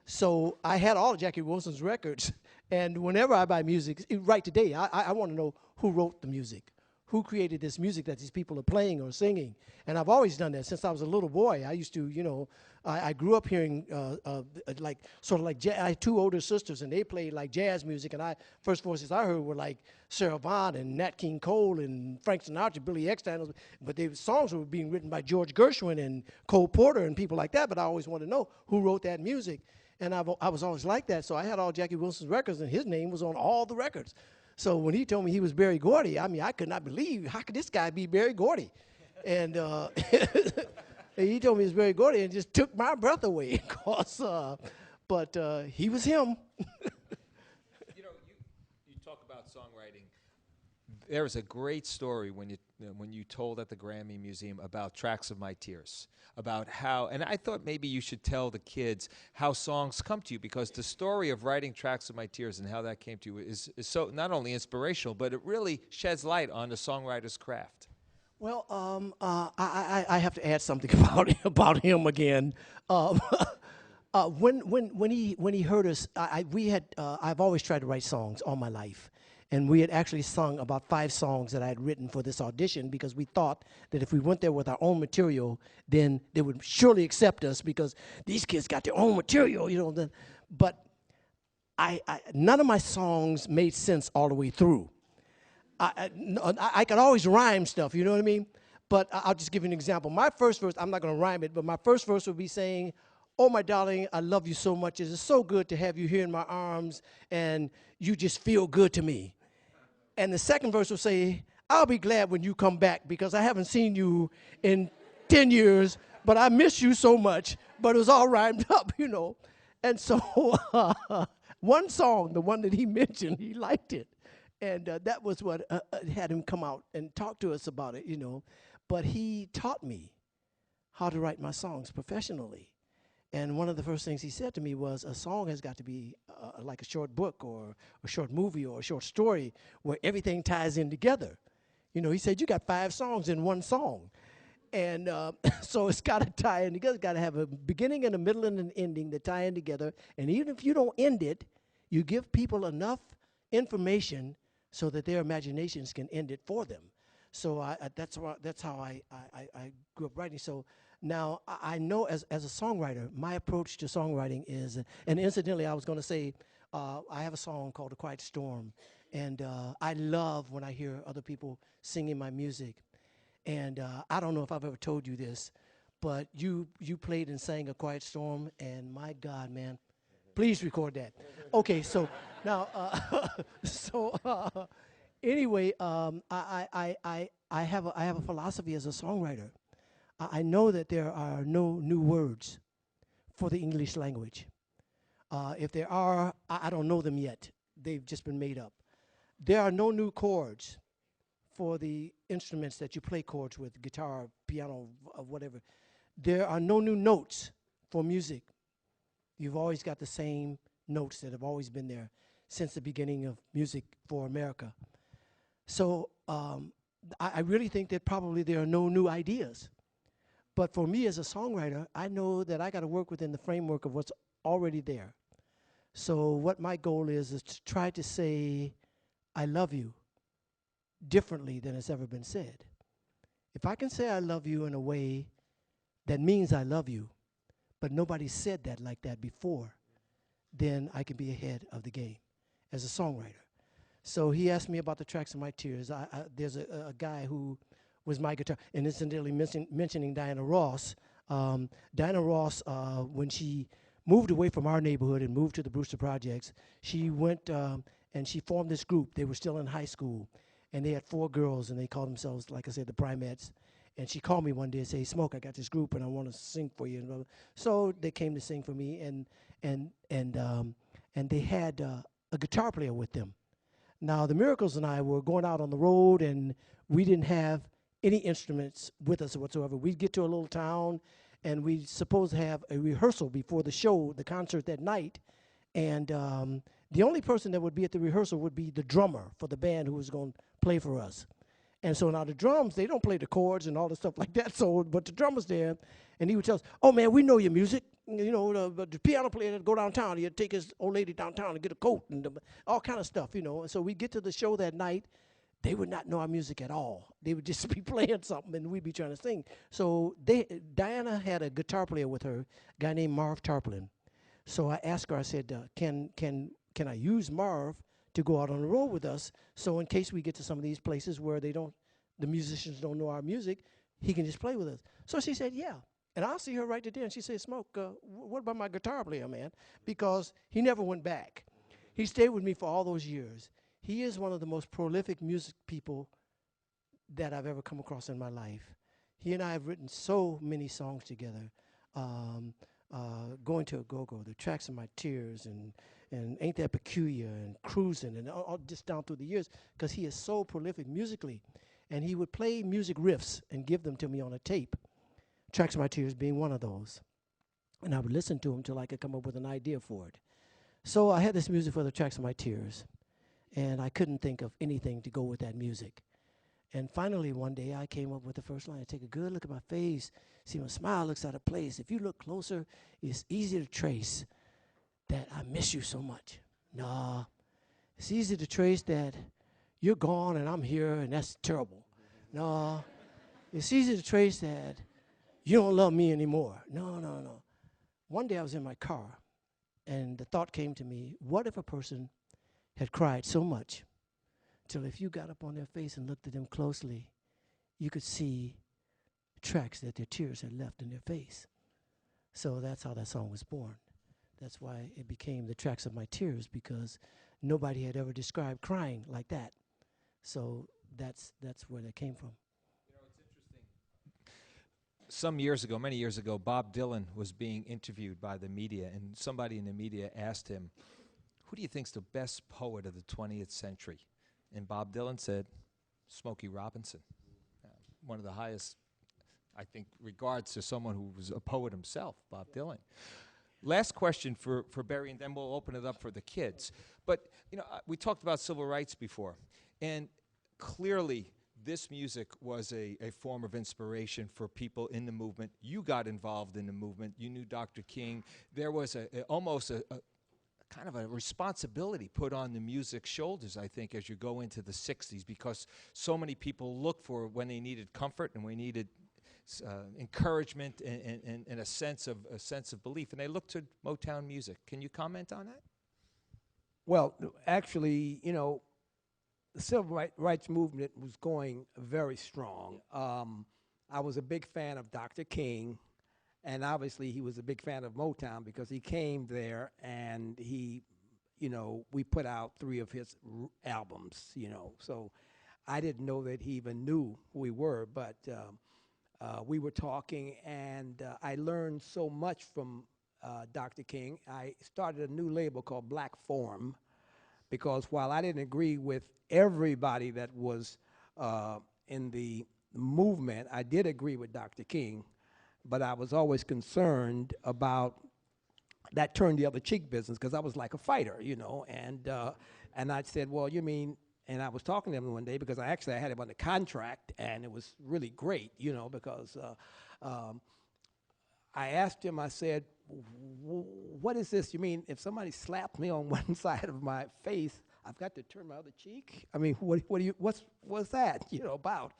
so I had all of Jackie Wilson's records, and whenever I buy music, right today, I want to know who wrote the music, who created this music that these people are playing or singing. And I've always done that since I was a little boy. I used to, I grew up hearing I had 2 older sisters, and they played like jazz music, and first voices I heard were like Sarah Vaughan and Nat King Cole and Frank Sinatra, Billy Eckstein, but the songs were being written by George Gershwin and Cole Porter and people like that, but I always wanted to know who wrote that music. And I was always like that, so I had all Jackie Wilson's records, and his name was on all the records. So when he told me he was Berry Gordy, I mean, I could not believe, how could this guy be Berry Gordy? And he told me he was Berry Gordy, and just took my breath away, but he was him. You talk about songwriting. There is a great story when when you told at the Grammy Museum about Tracks of My Tears, about how, and I thought maybe you should tell the kids how songs come to you, because the story of writing Tracks of My Tears and how that came to you is so not only inspirational, but it really sheds light on the songwriter's craft. Well, I have to add something about him again. Um, when he heard us, I've always tried to write songs all my life, and we had actually sung about 5 songs that I had written for this audition, because we thought that if we went there with our own material, then they would surely accept us, because these kids got their own material, you know. But none of my songs made sense all the way through. I could always rhyme stuff, you know what I mean? But I'll just give you an example. My first verse, I'm not going to rhyme it, but my first verse would be saying, "Oh, my darling, I love you so much. It is so good to have you here in my arms, and you just feel good to me." And the second verse will say, "I'll be glad when you come back, because I haven't seen you in 10 years, but I miss you so much." But it was all rhymed up, you know. And so one song, the one that he mentioned, he liked it. And that was what had him come out and talk to us about it, you know. But he taught me how to write my songs professionally. And one of the first things he said to me was, a song has got to be like a short book or a short movie or a short story where everything ties in together. You know, he said, you got 5 songs in one song. And so it's got to tie in together. It's got to have a beginning and a middle and an ending that tie in together. And even if you don't end it, you give people enough information so that their imaginations can end it for them. So that's how I grew up writing. So now I know as a songwriter, my approach to songwriting is, and incidentally, I was going to say, I have a song called "A Quiet Storm," and I love when I hear other people singing my music. And I don't know if I've ever told you this, but you played and sang "A Quiet Storm," and my God, man, please record that. Okay, so now, anyway, I have a philosophy as a songwriter. I know that there are no new words for the English language. If there are, I don't know them yet. They've just been made up. There are no new chords for the instruments that you play chords with, guitar, piano, whatever. There are no new notes for music. You've always got the same notes that have always been there since the beginning of music for America. So I really think that probably there are no new ideas. But for me as a songwriter, I know that I got to work within the framework of what's already there. So what my goal is to try to say, I love you differently than it's ever been said. If I can say I love you in a way that means I love you, but nobody said that like that before, then I can be ahead of the game as a songwriter. So he asked me about the Tracks of My Tears. There's a guy who was my guitar, and incidentally mentioning Diana Ross. Diana Ross, when she moved away from our neighborhood and moved to the Brewster Projects, she went and she formed this group. They were still in high school, and they had 4 girls, and they called themselves, like I said, the Primettes. And she called me one day and said, "Smoke, I got this group, and I want to sing for you." And blah, blah. So they came to sing for me, and they had a guitar player with them. Now, the Miracles and I were going out on the road, and we didn't have any instruments with us whatsoever. We'd get to a little town, and we supposed to have a rehearsal before the show, the concert that night. And the only person that would be at the rehearsal would be the drummer for the band who was going to play for us. And so now the drums, they don't play the chords and all the stuff like that. So, but the drummer's there, and he would tell us, "Oh man, we know your music. You know, the piano player that go downtown, he'd take his old lady downtown and get a coat and all kind of stuff, you know." And so we get to the show that night, they would not know our music at all. They would just be playing something, and we'd be trying to sing. So Diana had a guitar player with her, a guy named Marv Tarplin. So I asked her, I said, can I use Marv to go out on the road with us, so in case we get to some of these places where the musicians don't know our music, he can just play with us. So she said, yeah. And I'll see her right there, and she said, "Smoke, what about my guitar player, man?" Because he never went back. He stayed with me for all those years. He is one of the most prolific music people that I've ever come across in my life. He and I have written so many songs together. Going to a Go-Go, the Tracks of My Tears, and Ain't That Peculiar, and Cruising, and all just down through the years, because he is so prolific musically. And he would play music riffs and give them to me on a tape, Tracks of My Tears being one of those. And I would listen to him till I could come up with an idea for it. So I had this music for the Tracks of My Tears, and I couldn't think of anything to go with that music. And finally, one day, I came up with the first line. Take a good look at my face. See, my smile looks out of place. If you look closer, it's easy to trace that I miss you so much. Nah, it's easy to trace that you're gone and I'm here, and that's terrible. Nah, it's easy to trace that you don't love me anymore. No. One day I was in my car, and the thought came to me, what if a person had cried so much till if you got up on their face and looked at them closely, you could see tracks that their tears had left in their face. So that's how that song was born. That's why it became the Tracks of My Tears, because nobody had ever described crying like that. So that's where that came from. You know, it's interesting. Some years ago, many years ago, Bob Dylan was being interviewed by the media, and somebody in the media asked him, who do you think's the best poet of the 20th century? And Bob Dylan said, Smokey Robinson. One of the highest, I think, regards to someone who was a poet himself, Bob Dylan. Last question for Barry, and then we'll open it up for the kids. But, you know, we talked about civil rights before, and clearly this music was a form of inspiration for people in the movement. You got involved in the movement. You knew Dr. King. There was almost a kind of a responsibility put on the music's shoulders, I think, as you go into the 60s, because so many people look for when they needed comfort and we needed encouragement and a sense of belief, and they look to Motown music. Can you comment on that? Well, actually, you know, the civil rights movement was going very strong. I was a big fan of Dr. King, and obviously he was a big fan of Motown because he came there and he, you know, we put out 3 of his albums, you know. So I didn't know that he even knew who we were, but we were talking, and I learned so much from Dr. King. I started a new label called Black Forum, because while I didn't agree with everybody that was in the movement, I did agree with Dr. King, but I was always concerned about that turn the other cheek business, because I was like a fighter, you know, and I said, well, you mean, and I was talking to him one day because I had him under contract, and it was really great, you know, because I asked him, I said, what is this? You mean if somebody slapped me on one side of my face, I've got to turn my other cheek? I mean, what's that, you know, about?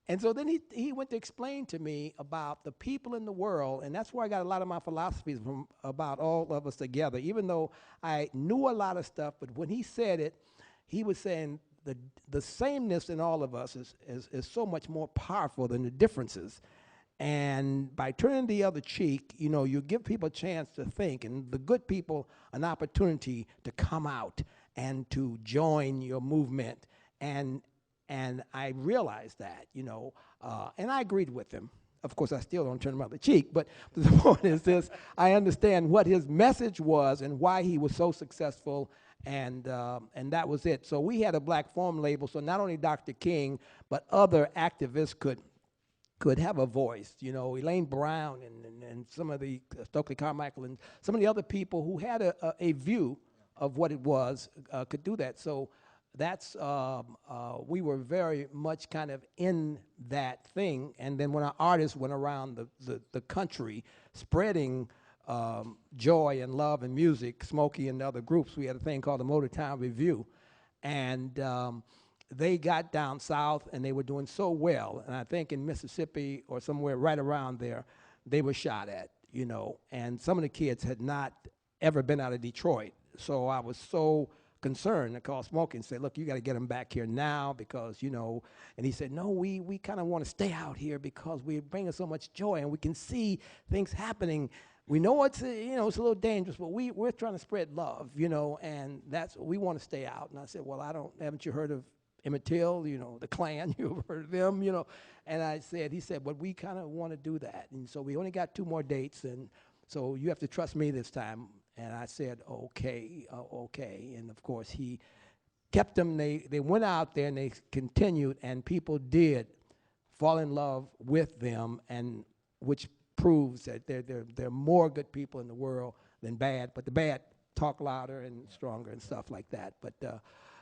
And so then he went to explain to me about the people in the world, and that's where I got a lot of my philosophies from, about all of us together. Even though I knew a lot of stuff, but when he said it, he was saying the sameness in all of us is so much more powerful than the differences. And by turning the other cheek, you know, you give people a chance to think, and the good people an opportunity to come out and to join your movement. And I realized that, you know, and I agreed with him. Of course, I still don't turn my other cheek, but the point is this: I understand what his message was and why he was so successful, and that was it. So we had a Black Forum label, so not only Dr. King, but other activists could have a voice. You know, Elaine Brown and some of the Stokely Carmichael and some of the other people who had a view of what it was could do that. So that's we were very much kind of in that thing. And then when our artists went around the country spreading joy and love and music, Smokey and the other groups, we had a thing called the Motown Review, and they got down south and they were doing so well. And I think in Mississippi or somewhere right around there, they were shot at, you know. And some of the kids had not ever been out of Detroit. So I was so concerned. I called Smokey and said, look, you got to get them back here now because, you know. And he said, no, we kind of want to stay out here because we're bringing so much joy and we can see things happening. We know it's you know, it's a little dangerous, but we're trying to spread love, you know, and that's we want to stay out. And I said, well, haven't you heard of Emmett Till, you know, the Klan, you've heard of them, you know. And he said, but we kind of want to do that. And so we only got 2 more dates, and so you have to trust me this time. And I said, okay. And of course, he kept them. They went out there and they continued, and people did fall in love with them, and which proves that there are more good people in the world than bad, but the bad talk louder and stronger and stuff like that. But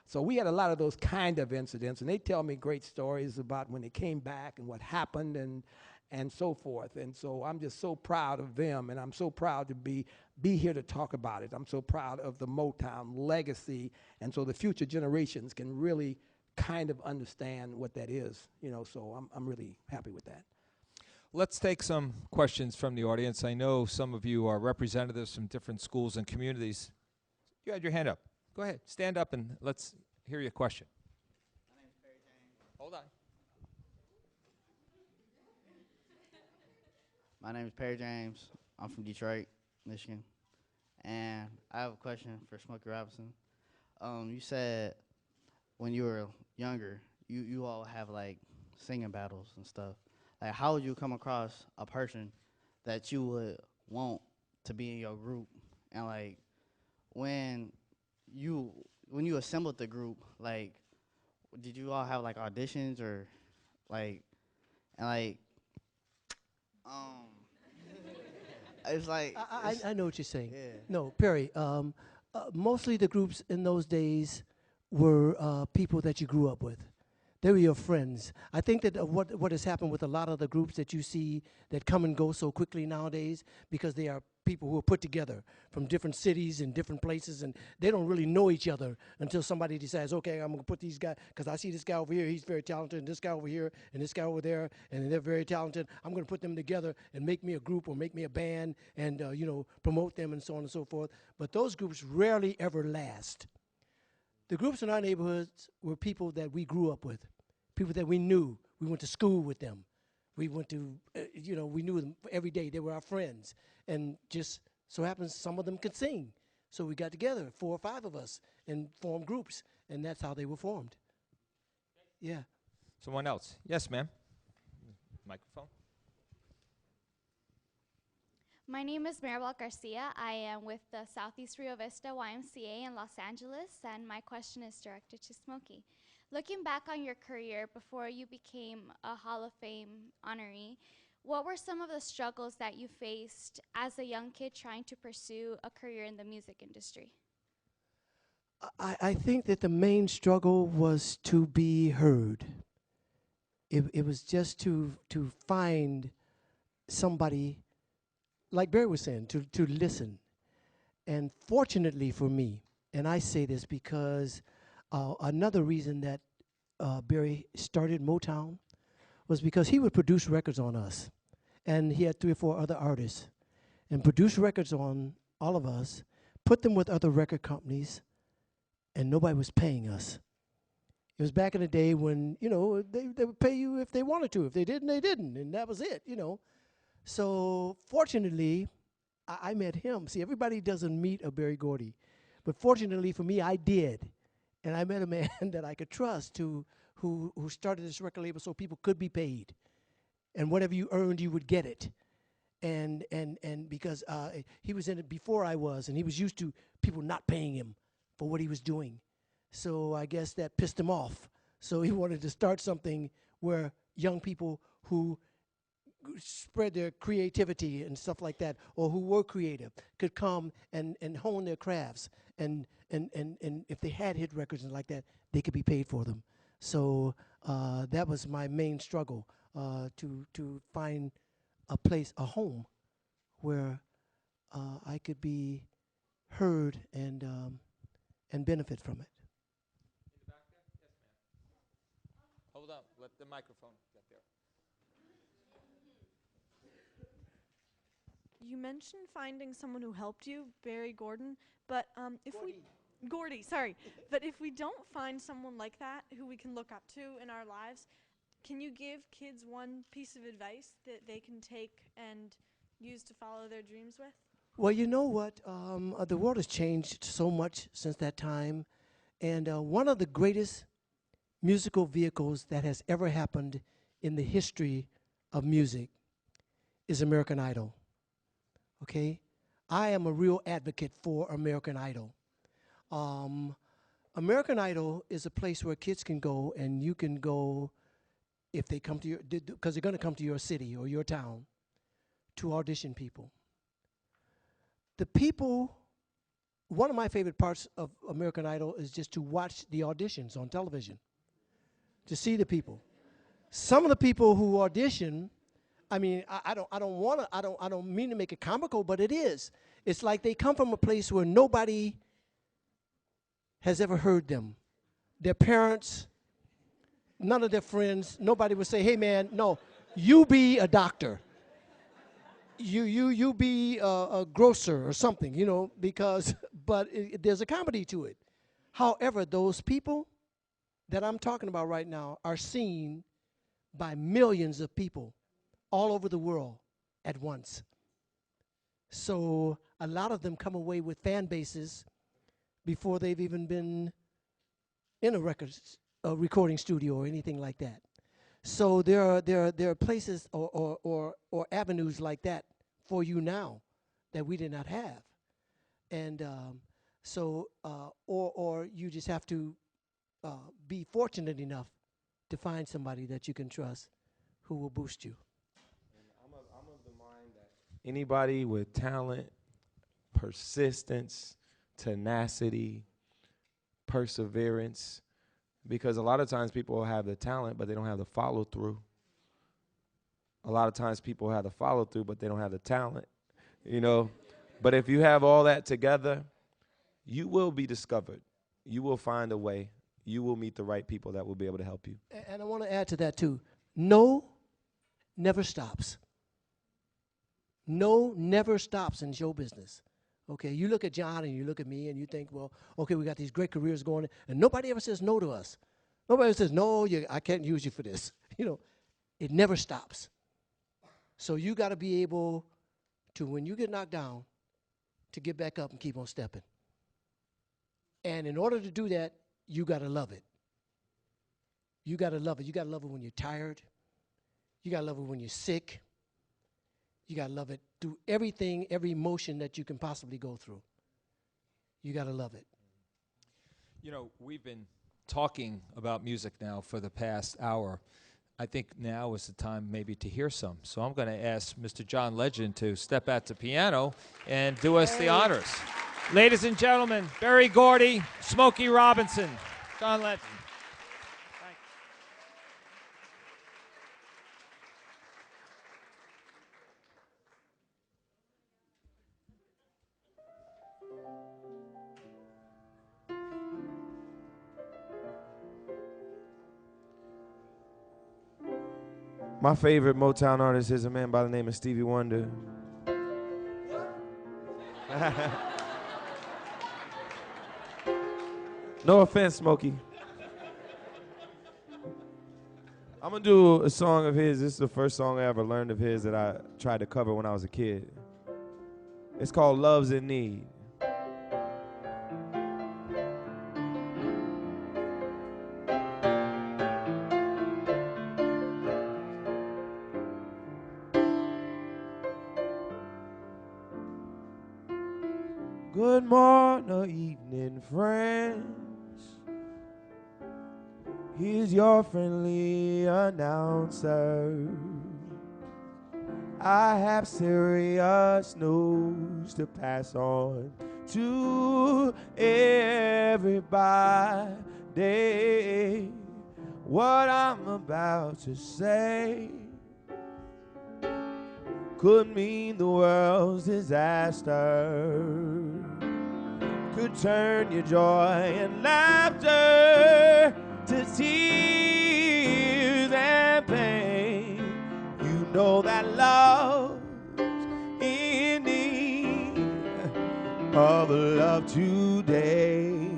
so we had a lot of those kind of incidents, and they tell me great stories about when they came back and what happened and so forth. And so I'm just so proud of them, and I'm so proud to be here to talk about it. I'm so proud of the Motown legacy, and so the future generations can really kind of understand what that is, so I'm really happy with that. Let's take some questions from the audience. I know some of you are representatives from different schools and communities. You had your hand up. Go ahead. Stand up and let's hear your question. My name is Perry James. Hold on. My name is Perry James. I'm from Detroit, Michigan. And I have a question for Smokey Robinson. You said when you were younger, you all have like singing battles and stuff. Like, how would you come across a person that you would want to be in your group? And like, when you assembled the group, like, did you all have like auditions or like, and like, it's like I know what you're saying. Yeah. No, Perry. Mostly the groups in those days were people that you grew up with. They were your friends. I think that what has happened with a lot of the groups that you see that come and go so quickly nowadays, because they are people who are put together from different cities and different places, and they don't really know each other until somebody decides, okay, I'm going to put these guys, because I see this guy over here, he's very talented, and this guy over here, and this guy over there, and they're very talented. I'm going to put them together and make me a group or make me a band and, promote them and so on and so forth. But those groups rarely ever last. The groups in our neighborhoods were people that we grew up with, people that we knew. We went to school with them. We went to, we knew them every day. They were our friends. And just so happens some of them could sing. So we got together, 4 or 5 of us, and formed groups. And that's how they were formed. Yeah. Someone else. Yes, ma'am. Microphone. My name is Maribel Garcia. I am with the Southeast Rio Vista YMCA in Los Angeles, and my question is directed to Smokey. Looking back on your career before you became a Hall of Fame honoree, what were some of the struggles that you faced as a young kid trying to pursue a career in the music industry? I think that the main struggle was to be heard. It was just to find somebody, like Barry was saying, to listen. And fortunately for me, and I say this because another reason that Barry started Motown was because he would produce records on us. And he had 3 or 4 other artists. And produce records on all of us, put them with other record companies, and nobody was paying us. It was back in the day when, they would pay you if they wanted to. If they didn't, they didn't. And that was it, So fortunately, I met him. See, everybody doesn't meet a Berry Gordy. But fortunately for me, I did. And I met a man that I could trust who started this record label so people could be paid. And whatever you earned, you would get it. And because he was in it before I was, and he was used to people not paying him for what he was doing. So I guess that pissed him off. So he wanted to start something where young people who spread their creativity and stuff like that, or who were creative, could come and hone their crafts. And if they had hit records and like that, they could be paid for them. So that was my main struggle, to find a place, a home, where I could be heard and benefit from it. In the back there? Yes, ma'am. Hold up. Let the microphone get there. You mentioned finding someone who helped you, Barry Gordon, but Gordy, sorry. But if we don't find someone like that who we can look up to in our lives, can you give kids one piece of advice that they can take and use to follow their dreams with? Well, you know what? The world has changed so much since that time. And one of the greatest musical vehicles that has ever happened in the history of music is American Idol. Okay? I am a real advocate for American Idol. American Idol is a place where kids can go, and you can go if they come to your, because they're going to come to your city or your town to audition people. The people, one of my favorite parts of American Idol is just to watch the auditions on television, to see the people. Some of the people who audition, I mean, I don't mean to make it comical, but it is. It's like they come from a place where nobody has ever heard them. Their parents, none of their friends, nobody would say, hey man, no, you be a doctor. You be a grocer or something, you know, because, but there's a comedy to it. However, those people that I'm talking about right now are seen by millions of people all over the world at once. So a lot of them come away with fan bases before they've even been in a recording studio or anything like that. So there are places or avenues like that for you now that we did not have, and or you just have to be fortunate enough to find somebody that you can trust who will boost you. I'm of the mind that anybody with talent, persistence, tenacity, perseverance, because a lot of times people have the talent, but they don't have the follow through. A lot of times people have the follow through, but they don't have the talent, you know. But if you have all that together, you will be discovered. You will find a way. You will meet the right people that will be able to help you. And I want to add to that too. No never stops. No never stops in show business. Okay, you look at John and you look at me and you think, well, okay, we got these great careers going, and nobody ever says no to us. Nobody ever says, no, I can't use you for this. You know, it never stops. So you got to be able to, when you get knocked down, to get back up and keep on stepping. And in order to do that, you got to love it. You got to love it. You got to love it when you're tired. You got to love it when you're sick. You got to love it through everything, every emotion that you can possibly go through. You got to love it. You know, we've been talking about music now for the past hour. I think now is the time maybe to hear some. So I'm going to ask Mr. John Legend to step at the piano and do us the honors. Ladies and gentlemen, Berry Gordy, Smokey Robinson, John Legend. Thank My favorite Motown artist is a man by the name of Stevie Wonder. No offense, Smokey. I'm gonna do a song of his. This is the first song I ever learned of his that I tried to cover when I was a kid. It's called Love's in Need. Good morning or evening, friends. Here's your friendly announcer. I have serious news to pass on to everybody. What I'm about to say could mean the world's disaster, could turn your joy and laughter to tears and pain. You know that love's in need of love today.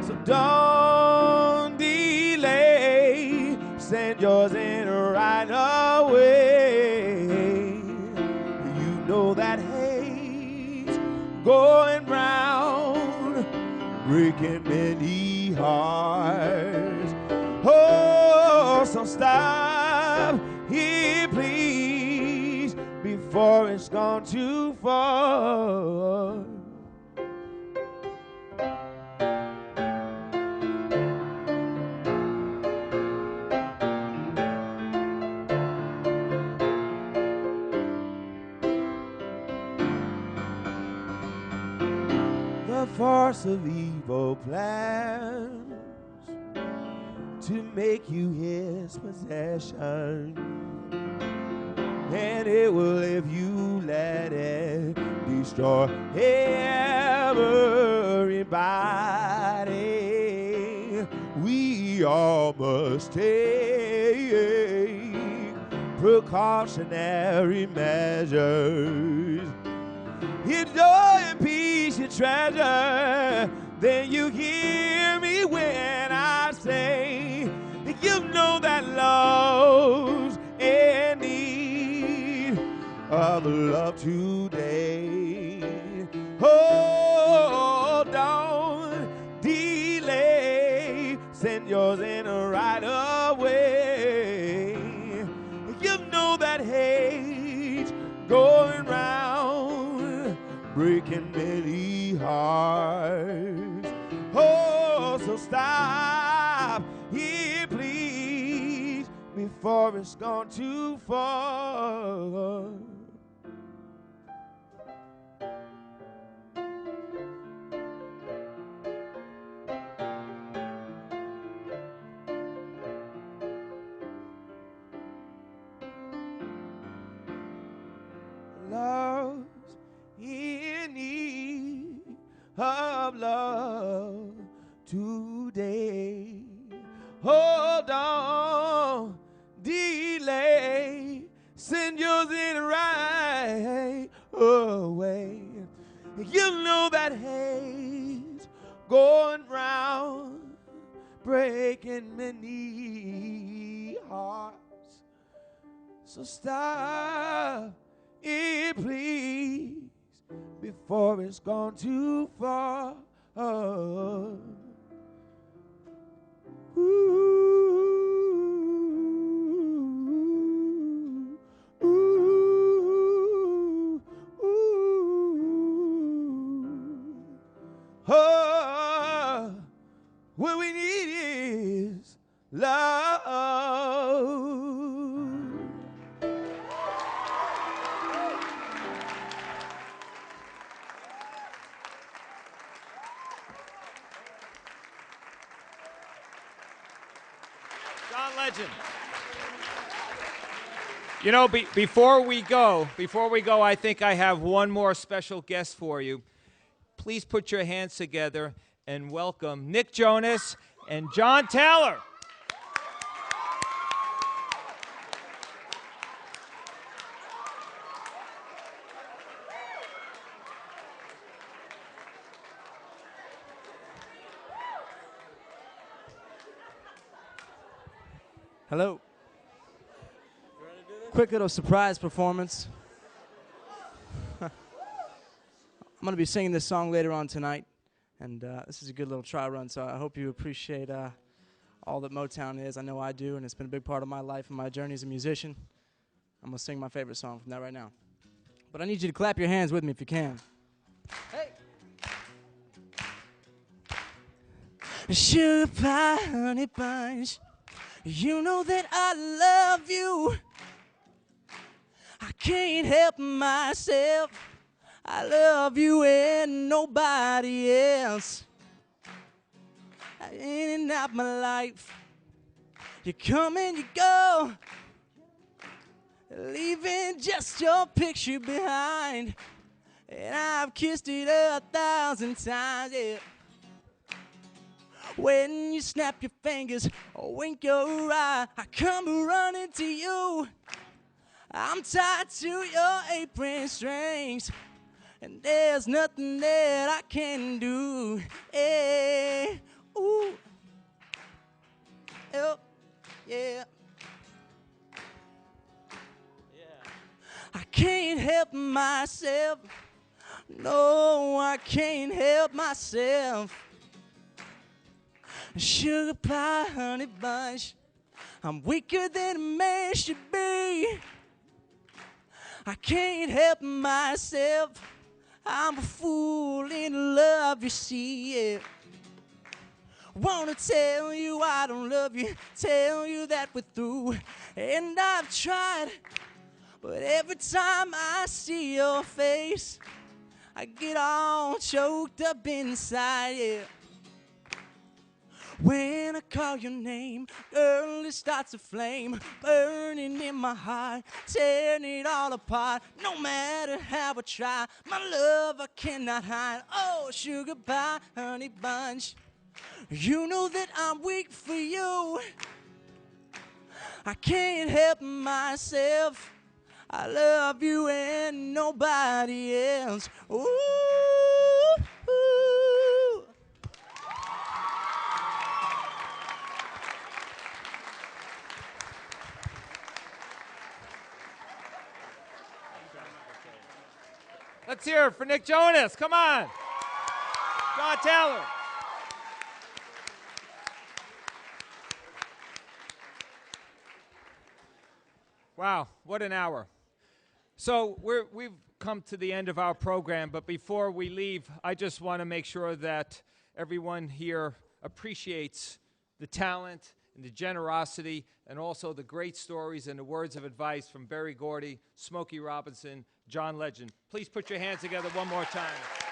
So don't delay, send yours in right away. You know that hate's going round, breaking many hearts. Oh, so stop here, please, before it's gone too far. a farce of evil plans to make you his possession. And it will, if you let it, destroy everybody. We all must take precautionary measures. If joy and peace you treasure, then you hear me when I say, you know that love's in need of love today. Oh, don't delay, send yours in right away. You know that hate going round, breaking many hearts. Oh, so stop here, please, before it's gone too far. Love's in need of love today. Hold on, delay, send yours in right away. You know that hate's going round, breaking many hearts. So stop it, please, before it's gone too far. Ooh, ooh, ooh. Oh, what we need is love. John Legend. You know, before we go, I think I have one more special guest for you. Please put your hands together and welcome Nick Jonas and John Taylor. Hello. Quick little surprise performance. I'm going to be singing this song later on tonight, and this is a good little try run, so I hope you appreciate all that Motown is. I know I do, and it's been a big part of my life and my journey as a musician. I'm going to sing my favorite song from that right now. But I need you to clap your hands with me if you can. Hey! Sugar pie, honey bunch, you know that I love you. I can't help myself. I love you and nobody else. In and out my life, you come and you go, leaving just your picture behind. And I've kissed it 1,000 times, yeah. When you snap your fingers or wink your eye, I come running to you. I'm tied to your apron strings, and there's nothing that I can do. Hey, ooh, oh, yeah. I can't help myself. No, I can't help myself. Sugar pie, honey bunch, I'm weaker than a man should be. I can't help myself. I'm a fool in love, you see, yeah. Wanna tell you I don't love you, tell you that we're through. And I've tried, but every time I see your face, I get all choked up inside, yeah. When I call your name, girl, it starts a flame burning in my heart, tearing it all apart. No matter how I try, my love I cannot hide. Oh, sugar pie, honey bunch, you know that I'm weak for you. I can't help myself. I love you and nobody else. Ooh, ooh. Let's hear it for Nick Jonas. Come on. John Taylor. Wow, what an hour. So we've come to the end of our program, but before we leave, I just want to make sure that everyone here appreciates the talent and the generosity and also the great stories and the words of advice from Berry Gordy, Smokey Robinson, John Legend. Please put your hands together one more time.